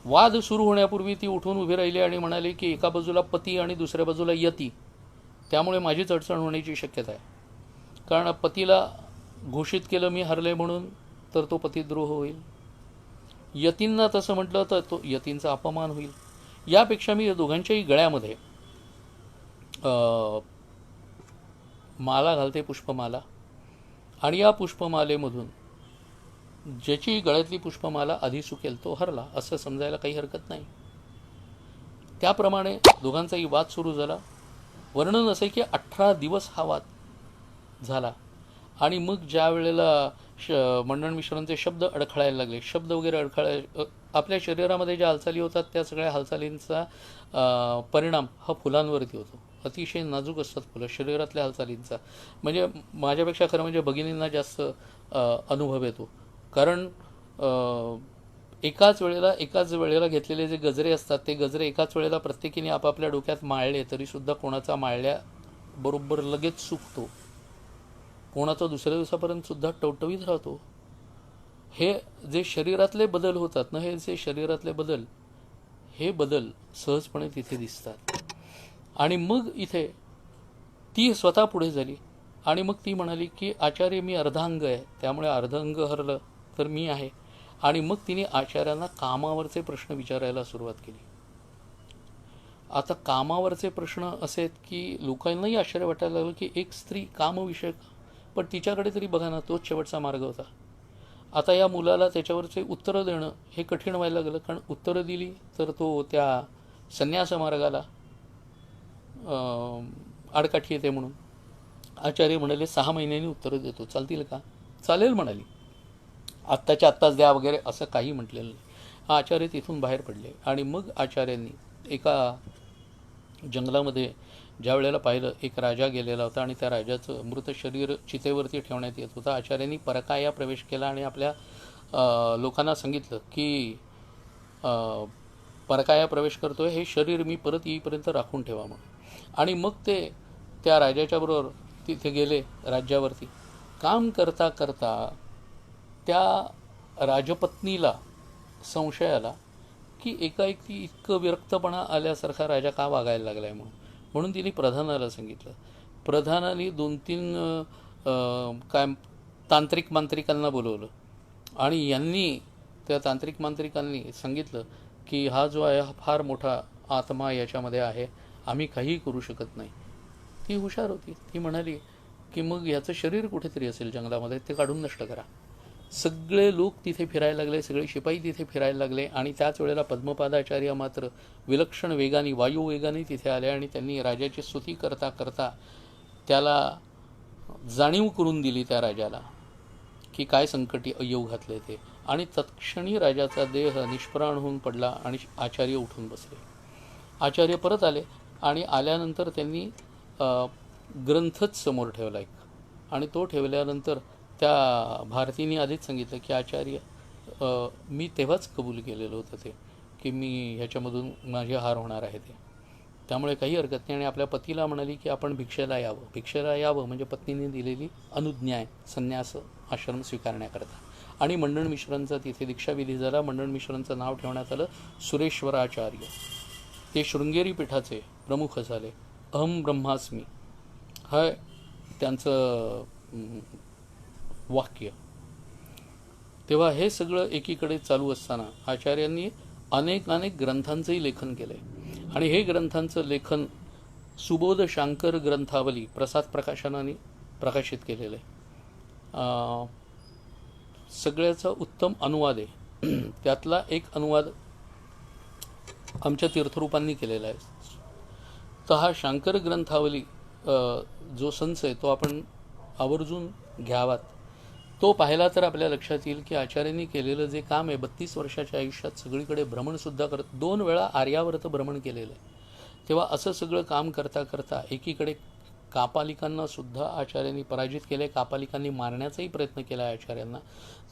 वाद सुरू होण्यापूर्वी ती उठून उभी राहिली आणि म्हणाली की एका बाजूला पती आणि दुसऱ्या बाजूला यती, त्यामुळे माझीच अडचण होण्याची शक्यता आहे. कारण पतीला घोषित केलं मी हरले म्हणून, तर तो पतिद्रोह होईल. यतींना तसं म्हटलं तर तो यतींचा अपमान होईल. यापेक्षा मी या दोघांच्याही गळ्यामध्ये माला घालते, पुष्पमाला. आणि या पुष्पमालेमधून ज्याची गळ्यातली पुष्पमाला आधी सुकेल तो हरला, असं समजायला काही हरकत नाही. त्याप्रमाणे दोघांचाही वाद सुरू झाला. वर्णन असे की 18 दिवस हा वाद झाला. आणि मग ज्या वेळेला मंडन मिश्रांचे शब्द अडखळायला लागले, शब्द वगैरे आपल्या शरीरामध्ये ज्या हालचाली होतात त्या सगळ्या हालचालींचा परिणाम हा फुलांवरती होतो. अतिशय नाजूक असतात फुलं शरीरातल्या हालचालींचा. म्हणजे माझ्यापेक्षा खरं म्हणजे भगिनींना जास्त अनुभव येतो. कारण एकाच वेळेला घेतलेले जे गजरे असतात ते गजरे एकाच वेळेला प्रत्येकीने आपापल्या डोक्यात माळले तरीसुद्धा कोणाचा माळल्याबरोबर लगेच सुकतो, कोणाचा दुसऱ्या दिवसापर्यंत सुद्धा टवटवीत राहतो. हे जे शरीरातले बदल होतात ना, हे जे शरीरातले बदल, हे बदल सहजपणे तिथे दिसतात. आणि मग इथे ती स्वतः पुढे झाली आणि मग ती म्हणाली की आचार्य मी अर्धांग आहे, त्यामुळे अर्धांग हरलं तर मी आहे. आणि मग तिने आचार्यांना कामावरचे प्रश्न विचारायला सुरुवात केली. आता कामावरचे प्रश्न असे आहेत की लोकांनाही आश्चर्य वाटायला लागलं की एक स्त्री कामविषयक, पण तिच्याकडे तरी बघा ना, तोच शेवटचा मार्ग होता. आता या मुलाला त्याच्यावरचे उत्तरं देणं हे कठीण व्हायला लागलं. कारण उत्तरं दिली तर तो त्या संन्यास मार्गाला आडकाठी येते. म्हणून आचार्य म्हणाले 6 महिन्यांनी उत्तरं देतो, चालतील का? चालेल म्हणाली, आत्ताच्या आत्ताच द्या वगैरे असं काही म्हटलेलं नाही. आचार्य तिथून बाहेर पडले. आणि मग आचार्यांनी एका जंगलामध्ये ज्या वेळेला पाहिलं, एक राजा गेलेला होता आणि त्या राजाचं मृत शरीर चितेवरती ठेवण्यात येत होतं. आचार्यांनी परकाया प्रवेश केला आणि आपल्या लोकांना सांगितलं की परकाया प्रवेश करतोय, हे शरीर मी परत येईपर्यंत राखून ठेवा म्हणून. आणि मग ते त्या राजाच्या बरोबर तिथे गेले राज्यावरती. काम करता करता त्या राजपत्नीला संशय आला की एकाएक ती इतकं विरक्तपणा आल्यासारखा राजा का वागायला लागलाय म्हणून तिने प्रधानाला सांगितलं. प्रधानाने 2-3 काय तांत्रिक मांत्रिकांना बोलवलं आणि यांनी त्या तांत्रिक मांत्रिकांनी सांगितलं की हा जो आहे हा फार मोठा आत्मा याच्यामध्ये आहे, आम्ही काहीही करू शकत नाही. ती हुशार होती. ती म्हणाली की मग याचं शरीर कुठेतरी असेल जंगलामध्ये, ते काढून नष्ट करा. सगळे लोक तिथे फिरायला लागले, सगळे शिपाई तिथे फिरायला लागले आणि त्याच वेळेला पद्मपादाचार्य मात्र विलक्षण वेगाने, वायुवेगाने तिथे आले आणि त्यांनी राजाची स्तुती करता करता त्याला जाणीव करून दिली त्या राजाला की काय संकटी येऊ घातले ते. आणि तत्क्षणी राजाचा देह निष्प्राण होऊन पडला आणि आचार्य उठून बसले. आचार्य परत आले आणि आल्यानंतर त्यांनी ग्रंथच समोर ठेवला एक, आणि तो ठेवल्यानंतर त्या भारतीने आधीच सांगितलं की आचार्य, मी तेव्हाच कबूल केलेलं होतं ते की मी ह्याच्यामधून माझे हार होणार आहे ते, त्यामुळे काही हरकत नाही. आणि आपल्या पतीला म्हणाली की आपण भिक्षेला यावं. भिक्षेला यावं म्हणजे पत्नीने दिलेली अनुज्ञा आहे संन्यास आश्रम स्वीकारण्याकरता. आणि मंडन मिश्रांचा तिथे दीक्षाविधी झाला. मंडन मिश्रांचं नाव ठेवण्यात आलं सुरेश्वराचार्य. ते शृंगेरी पीठाचे प्रमुख झाले. अहम ब्रह्मास्मी हा त्यांचं वाक्य. तेव्हा हे सगळं एकीकडे चालू असताना आचार्यांनी अनेक ग्रंथांचंही लेखन केलं आहे. आणि हे ग्रंथांचं लेखन सुबोध शांकर ग्रंथावली प्रसाद प्रकाशनाने प्रकाशित केलेलं आहे. सगळ्याचा उत्तम अनुवाद आहे. त्यातला एक अनुवाद आमच्या तीर्थरूपांनी केलेला आहे. तर हा शांकर ग्रंथावली जो संच आहे तो आपण आवर्जून घ्यावात. तो पाहिला तर आपल्या लक्षात येईल की आचार्यांनी केलेलं जे काम आहे, 32 वर्षाच्या आयुष्यात सगळीकडे भ्रमणसुद्धा करत, 2 वेळा आर्यावर्त भ्रमण केलेलं आहे. तेव्हा असं सगळं काम करता करता एकीकडे कापालिकांना सुद्धा आचार्यांनी पराजित केले, कापालिकांनी मारण्याचाही प्रयत्न केला आहे आचार्यांना.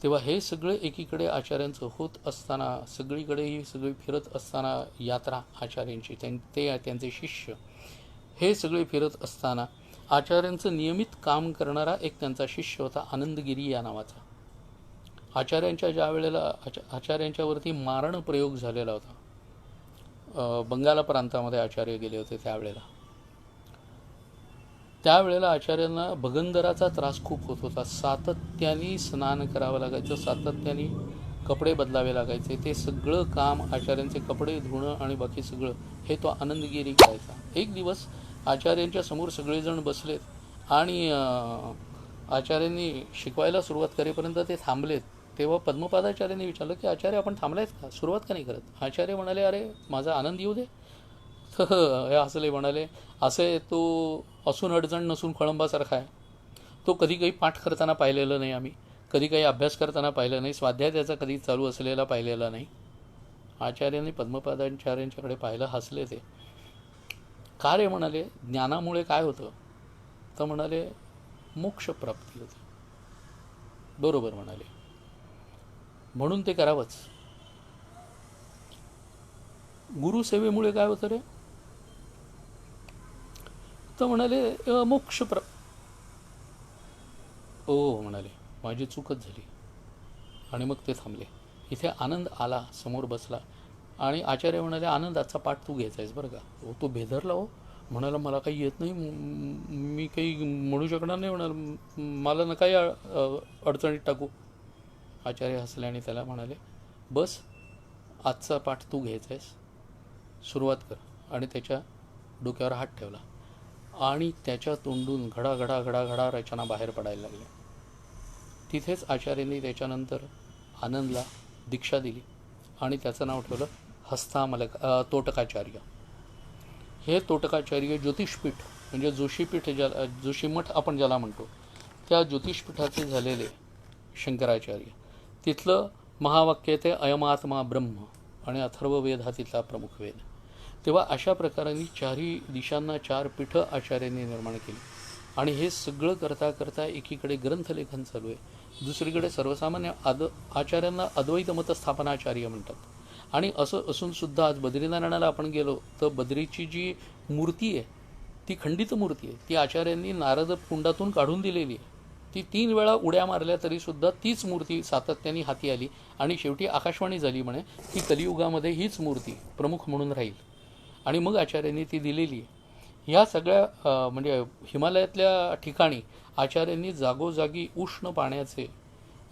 तेव्हा हे सगळं एकीकडे आचार्यांचं होत असताना, सगळीकडे ही सगळी फिरत असताना यात्रा आचार्यांची, ते त्यांचे शिष्य हे सगळे फिरत असताना आचार्यांचं नियमित काम करणारा एक त्यांचा शिष्य होता आनंदगिरी या नावाचा. आचार्यांच्या ज्या वेळेला आचार्यांच्यावरती मारण प्रयोग झालेला होता, बंगाला प्रांतामध्ये आचार्य गेले होते त्यावेळेला आचार्यांना भगंदराचा त्रास खूप होत होता. सातत्याने स्नान करावं लागायचं, सातत्याने कपडे बदलावे लागायचे. ते सगळं काम आचार्यांचे कपडे धुणं आणि बाकी सगळं हे तो आनंदगिरी करायचा. एक दिवस आचार्यांच्या समोर सगळेजण बसलेत आणि आचार्यांनी शिकवायला सुरुवात करेपर्यंत ते थांबलेत. तेव्हा पद्मपादाचार्यांनी विचारलं की आचार्य आपण थांबलायत का, सुरुवात का नाही करत. आचार्य म्हणाले, अरे माझा आनंद येऊ दे. हे हसले, म्हणाले असे तो असून अडचण नसून खोळंबासारखा आहे. तो कधी काही पाठ करताना पाहिलेलं नाही आम्ही, कधी काही अभ्यास करताना पाहिलं नाही, स्वाध्याय त्याचा कधी चालू असलेला पाहिलेला नाही. आचार्यांनी पद्मपादाचार्यांच्याकडे पाहिलं, हसले. ते का रे म्हणाले, ज्ञानामुळे काय होतं. तर म्हणाले मोक्षप्राप्ती होते. बरोबर म्हणाले, म्हणून ते करावंच. गुरुसेवेमुळे काय होतं रे. तर म्हणाले ओ म्हणाले माझी चूकच झाली. आणि मग ते थांबले. इथे आनंद आला, समोर बसला आणि आचार्य म्हणाले, आनंद आजचा पाठ तू घ्यायचा आहेस बरं का. तो भेदरला. हो म्हणाला, मला काही येत नाही, मी काही म्हणू शकणार नाही, म्हणाल मला न काही अडचणीत टाकू. आचार्य हसले आणि त्याला म्हणाले, बस आजचा पाठ तू घ्यायचा आहेस, सुरुवात कर. आणि त्याच्या डोक्यावर हात ठेवला आणि त्याच्या तोंडून घडा रचना बाहेर पडायला लागल्या. तिथेच आचार्यांनी त्याच्यानंतर आनंदला दीक्षा दिली आणि त्याचं नाव ठेवलं तोटकाचार्य. हे तोटकाचार्य ज्योतिषपीठ म्हणजे जोशीपीठ, जोशीमठ आपण ज्याला म्हणतो, त्या ज्योतिषपीठाचे झालेले शंकराचार्य. तिथलं महावाक्य ते अयमात्मा ब्रह्म आणि अथर्ववेद हा तिथला प्रमुख वेद. तेव्हा अशा प्रकाराने चारही दिशांना 4 पीठं आचार्यांनी निर्माण केली. आणि हे सगळं करता करता एकीकडे ग्रंथलेखन चालू आहे, दुसरीकडे सर्वसामान्य आचार्यांना अद्वैत मत स्थापनाचार्य म्हणतात. आणि असं असून सुद्धा आज बद्रीनारायणाला आपण गेलो तर बद्रीची जी मूर्ती आहे ती खंडित मूर्ती आहे, ती आचार्यांनी नारद कुंडातून काढून दिलेली आहे. ती 3 वेळा उड्या मारल्या तरीसुद्धा तीच मूर्ती सातत्याने हाती आली आणि शेवटी आकाशवाणी झाली म्हणे की कलियुगामध्ये हीच मूर्ती प्रमुख म्हणून राहील. आणि मग आचार्यांनी ती दिलेली आहे. ह्या सगळ्या म्हणजे हिमालयातल्या ठिकाणी आचार्यांनी जागोजागी उष्ण पाण्याचे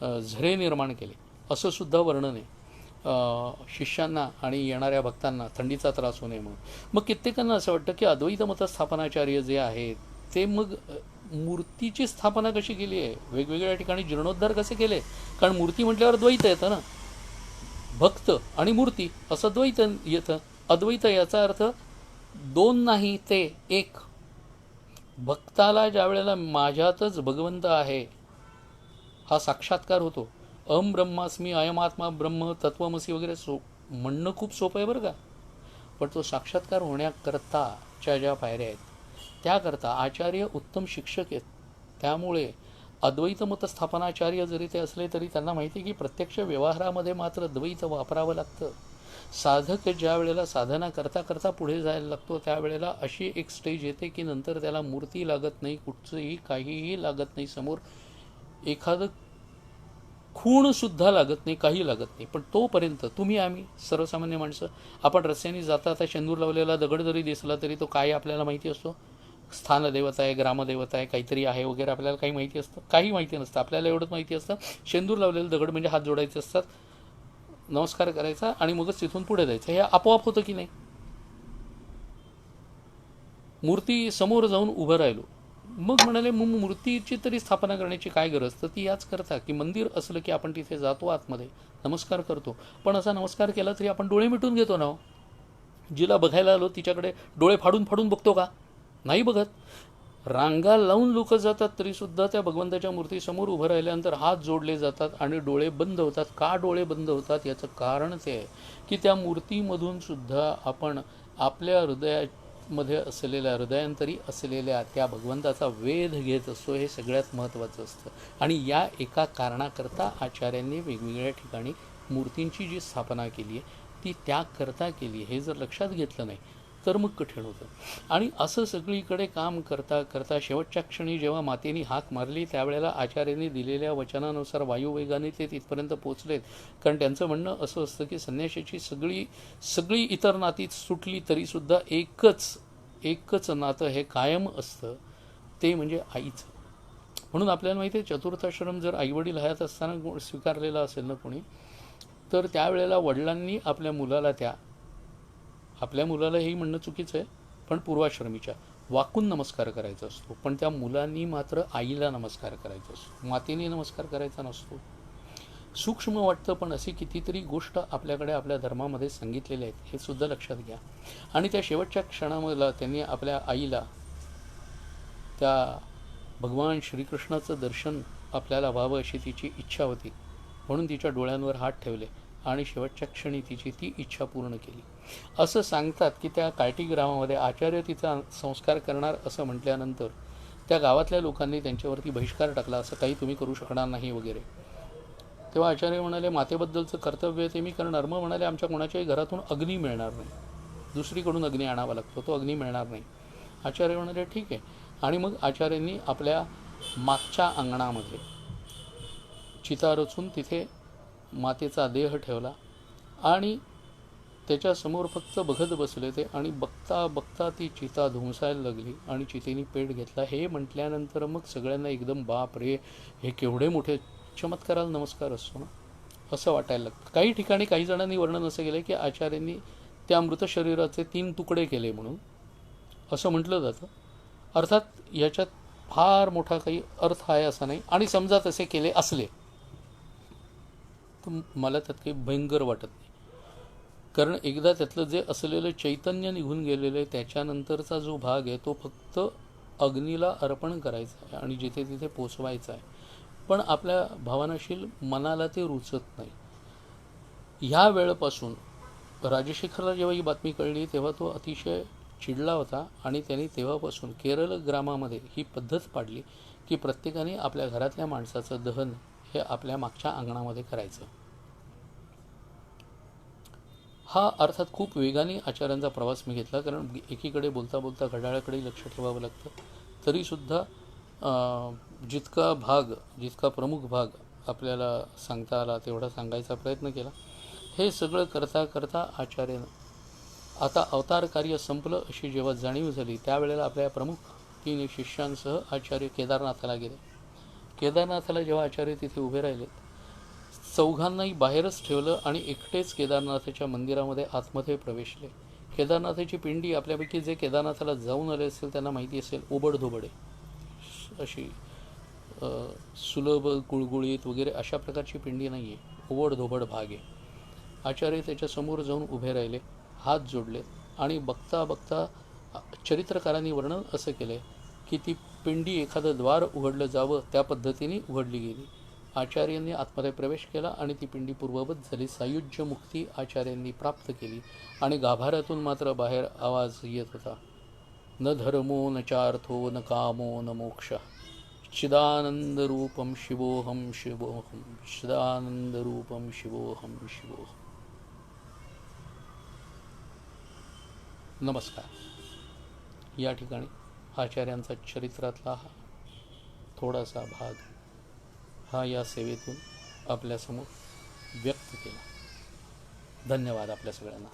झरे निर्माण केले असं सुद्धा वर्णन आहे. शिष्यांना आणि येणाऱ्या भक्तांना थंडीचा त्रास होऊ नये म्हणून. मग कित्येकांना असं वाटतं की अद्वैत मतस्थापनाचार्य जे आहेत ते मग मूर्तीची स्थापना कशी केली आहे, वेगवेगळ्या ठिकाणी जीर्णोद्धार कसे केले. कारण मूर्ती म्हटल्यावर द्वैत येतं ना, भक्त आणि मूर्ती असं द्वैत येतं. अद्वैत याचा अर्थ दोन नाही ते एक. भक्ताला ज्या वेळेला माझ्यातच भगवंत आहे हा साक्षात्कार होतो. अहम ब्रह्मास्मी अयमात्मा ब्रह्म तत्वमसी वगैरे म्हणणं खूप सोपं आहे बरं का, पण तो साक्षात्कार होण्याकरताच्या ज्या पायऱ्या आहेत त्याकरता आचार्य उत्तम शिक्षक आहेत. त्यामुळे अद्वैत मतस्थापनाचार्य जरी ते असले तरी त्यांना माहिती आहे की प्रत्यक्ष व्यवहारामध्ये मात्र द्वैत वापरावं लागतं. साधक ज्या वेळेला साधना करता करता पुढे जायला लागतो त्यावेळेला अशी एक स्टेज येते की नंतर त्याला मूर्ती लागत नाही, कुठचंही काहीही लागत नाही, समोर एखादं खूणसुद्धा लागत नाही, काही लागत नाही. पण तोपर्यंत तुम्ही आम्ही सर्वसामान्य माणसं आपण रस्त्याने जाता आता शेंदूर लावलेला दगड जरी दिसला तरी तो काय आपल्याला माहिती असतो, स्थानदेवता आहे, ग्रामदेवता आहे, काहीतरी आहे वगैरे आपल्याला काही माहिती असतं, काही माहिती नसतं. आपल्याला एवढंच माहिती असतं शेंदूर लावलेलं दगड म्हणजे हात जोडायचे असतात, नमस्कार करायचा आणि मगच तिथून पुढे जायचं. हे आपोआप होतं की नाही. मूर्ती समोर जाऊन उभं राहिलो, मग म्हणाले मूर्तीची तरी स्थापना करण्याची काय गरज. तर ती याच करता की मंदिर असलं की आपण तिथे जातो, आतमध्ये नमस्कार करतो, पण असा नमस्कार केला तरी आपण डोळे मिटून घेतो ना. जिला बघायला आलो तिच्याकडे डोळे फाडून फाडून बघतो का, नाही बघत. रांगा लावून लोक जातात तरीसुद्धा त्या भगवंताच्या मूर्तीसमोर उभं राहिल्यानंतर हात जोडले जातात आणि डोळे बंद होतात. का डोळे बंद होतात याचं कारण ते आहे की त्या मूर्तीमधून सुद्धा आपण आपल्या हृदयामध्ये असलेल्या हृदयांतरी असलेल्या त्या भगवंताचा वेध घेत असतो. हे सगळ्यात महत्त्वाचं असतं. आणि या एका कारणाकरता आचार्यांनी वेगवेगळ्या ठिकाणी मूर्तींची जी स्थापना केली आहे ती त्याकरता केली. हे जर लक्षात घेतलं नाही तर मग कठीण होतं. आणि असं सगळीकडे काम करता करता शेवटच्या क्षणी जेव्हा मातेने हाक मारली त्यावेळेला आचार्यांनी दिलेल्या वचनानुसार वायुवेगाने ते तिथपर्यंत पोचलेत. कारण त्यांचं म्हणणं असं असतं की संन्याशाची सगळी इतर नाती सुटली तरीसुद्धा एकच नातं हे कायम असतं, ते म्हणजे आईचं. म्हणून आपल्याला माहिती आहे चतुर्थाश्रम जर आईवडील हयात असताना स्वीकारलेला असेल ना कोणी, तर त्यावेळेला वडिलांनी आपल्या मुलाला हेही म्हणणं चुकीचं आहे, पण पूर्वाश्रमीच्या वाकून नमस्कार करायचा असतो. पण त्या मुलांनी मात्र आईला नमस्कार करायचा असतो, मातेने नमस्कार करायचा नसतो. सूक्ष्म वाटतं पण अशी कितीतरी गोष्ट आपल्याकडे आपल्या धर्मामध्ये सांगितलेल्या आहेत, हे सुद्धा लक्षात घ्या. आणि त्या शेवटच्या क्षणामध्ये त्यांनी आपल्या आईला त्या भगवान श्रीकृष्णाचं दर्शन आपल्याला व्हावं अशी तिची इच्छा होती, म्हणून तिच्या डोळ्यांवर हात ठेवले आणि शेवटच्या क्षणी तिची ती इच्छा पूर्ण केली. असं सांगतात की त्या काळटी ग्रामामध्ये आचार्य तिचा संस्कार करणार असं म्हटल्यानंतर त्या गावातल्या लोकांनी त्यांच्यावरती बहिष्कार टाकला, असं काही तुम्ही करू शकणार नाही वगैरे. तेव्हा आचार्य म्हणाले मातेबद्दलचं कर्तव्य ते मी करणार. मग म्हणाले आमच्या कोणाच्याही घरातून अग्नी मिळणार नाही, दुसरीकडून अग्नी आणावा लागतो, तो अग्नी मिळणार नाही. आचार्य म्हणाले ठीक आहे. आणि मग आचार्यांनी आपल्या मागच्या अंगणामध्ये चिता रचून तिथे मातेचा देह ठेवला आणि त्याच्यासमोर फक्त बघत बसले ते. आणि बघता बघता ती चिता धुमसायला लागली आणि चितेने पेट घेतला. हे म्हटल्यानंतर मग सगळ्यांना एकदम बाप रे, हे केवढे मोठे चमत्काराला नमस्कार असतो ना असं वाटायला लागतं. काही ठिकाणी काही जणांनी वर्णन असं केलं की आचार्यांनी त्या मृत शरीराचे 3 तुकडे केले म्हणून असं म्हटलं जातं. अर्थात याच्यात फार मोठा काही अर्थ आहे असा नाही. आणि समजा तसे केले असले तर मला त्यात काही भयंकर वाटत नाही, कारण एकदा त्यातलं जे असलेलं चैतन्य निघून गेलेलं आहे त्याच्यानंतरचा जो भाग आहे तो फक्त अग्नीला अर्पण करायचा आहे आणि जिथे तिथे पोचवायचा आहे. पण आपल्या भावनाशील मनाला ते रुचत नाही. ह्या वेळेपासून राजशेखरला जेव्हा ही बातमी कळली तेव्हा तो अतिशय चिडला होता आणि त्यांनी तेव्हापासून केरळ ग्रामामध्ये ही पद्धत पाडली की प्रत्येकाने आपल्या घरातल्या माणसाचं दहन हे आपल्या मागच्या अंगणामध्ये करायचं. हा अर्थात खूप वेगाने आचार्यांचा प्रवास मी घेतला, कारण एकीकडे बोलता बोलता घड्याळाकडे लक्ष ठेवावं लागतं. तरीसुद्धा जितका प्रमुख भाग आपल्याला सांगता आला तेवढा सांगायचा प्रयत्न केला. हे सगळं करता करता आचार्यानं आता अवतार कार्य संपलं अशी जेव्हा जाणीव झाली, त्यावेळेला आपल्या प्रमुख 3 शिष्यांसह आचार्य केदारनाथाला गेले. केदारनाथाला जेव्हा आचार्य तिथे उभे राहिले, चौघांनाही बाहेरच ठेवलं आणि एकटेच केदारनाथाच्या मंदिरामध्ये आतमध्ये प्रवेशले. केदारनाथाची पिंडी, आपल्यापैकी जे केदारनाथाला जाऊन आले असेल त्यांना माहिती असेल, ओबडधोबड आहे. अशी सुलभ गुळगुळीत वगैरे अशा प्रकारची पिंडी नाही आहे, ओबडधोबड भाग आहे. आचार्य त्याच्यासमोर जाऊन उभे राहिले, हात जोडले आणि बघता बघता चरित्रकारांनी वर्णन असं केलं की ती पिंडी एखादं द्वार उघडलं जावं त्या पद्धतीने उघडली गेली. आचार्यांनी आतमध्ये प्रवेश केला आणि ती पिंडी पूर्ववत झाली. सायुज्य मुक्ती आचार्यांनी प्राप्त केली आणि गाभाऱ्यातून मात्र बाहेर आवाज येत होता, न धर्मो न चार्थो न कामो न मोक्ष, चिदानंदरूपम शिवोहम शिवोहम, चिदानंदरूपम शिवोहम शिवोहम. नमस्कार. या ठिकाणी आचार्यांचा चरित्रातला हा थोडासा भाग हा या सेवेतून आपल्यासमोर व्यक्त केला. धन्यवाद आपल्या सगळ्यांना.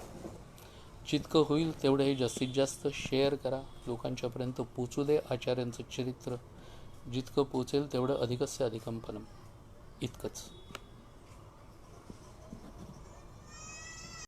जितकं होईल तेवढं हे जास्तीत जास्त शेअर करा, लोकांच्यापर्यंत पोचू दे आचार्यांचं चरित्र. जितकं पोचेल तेवढं अधिकस्य अधिकम फलम. इतकंच.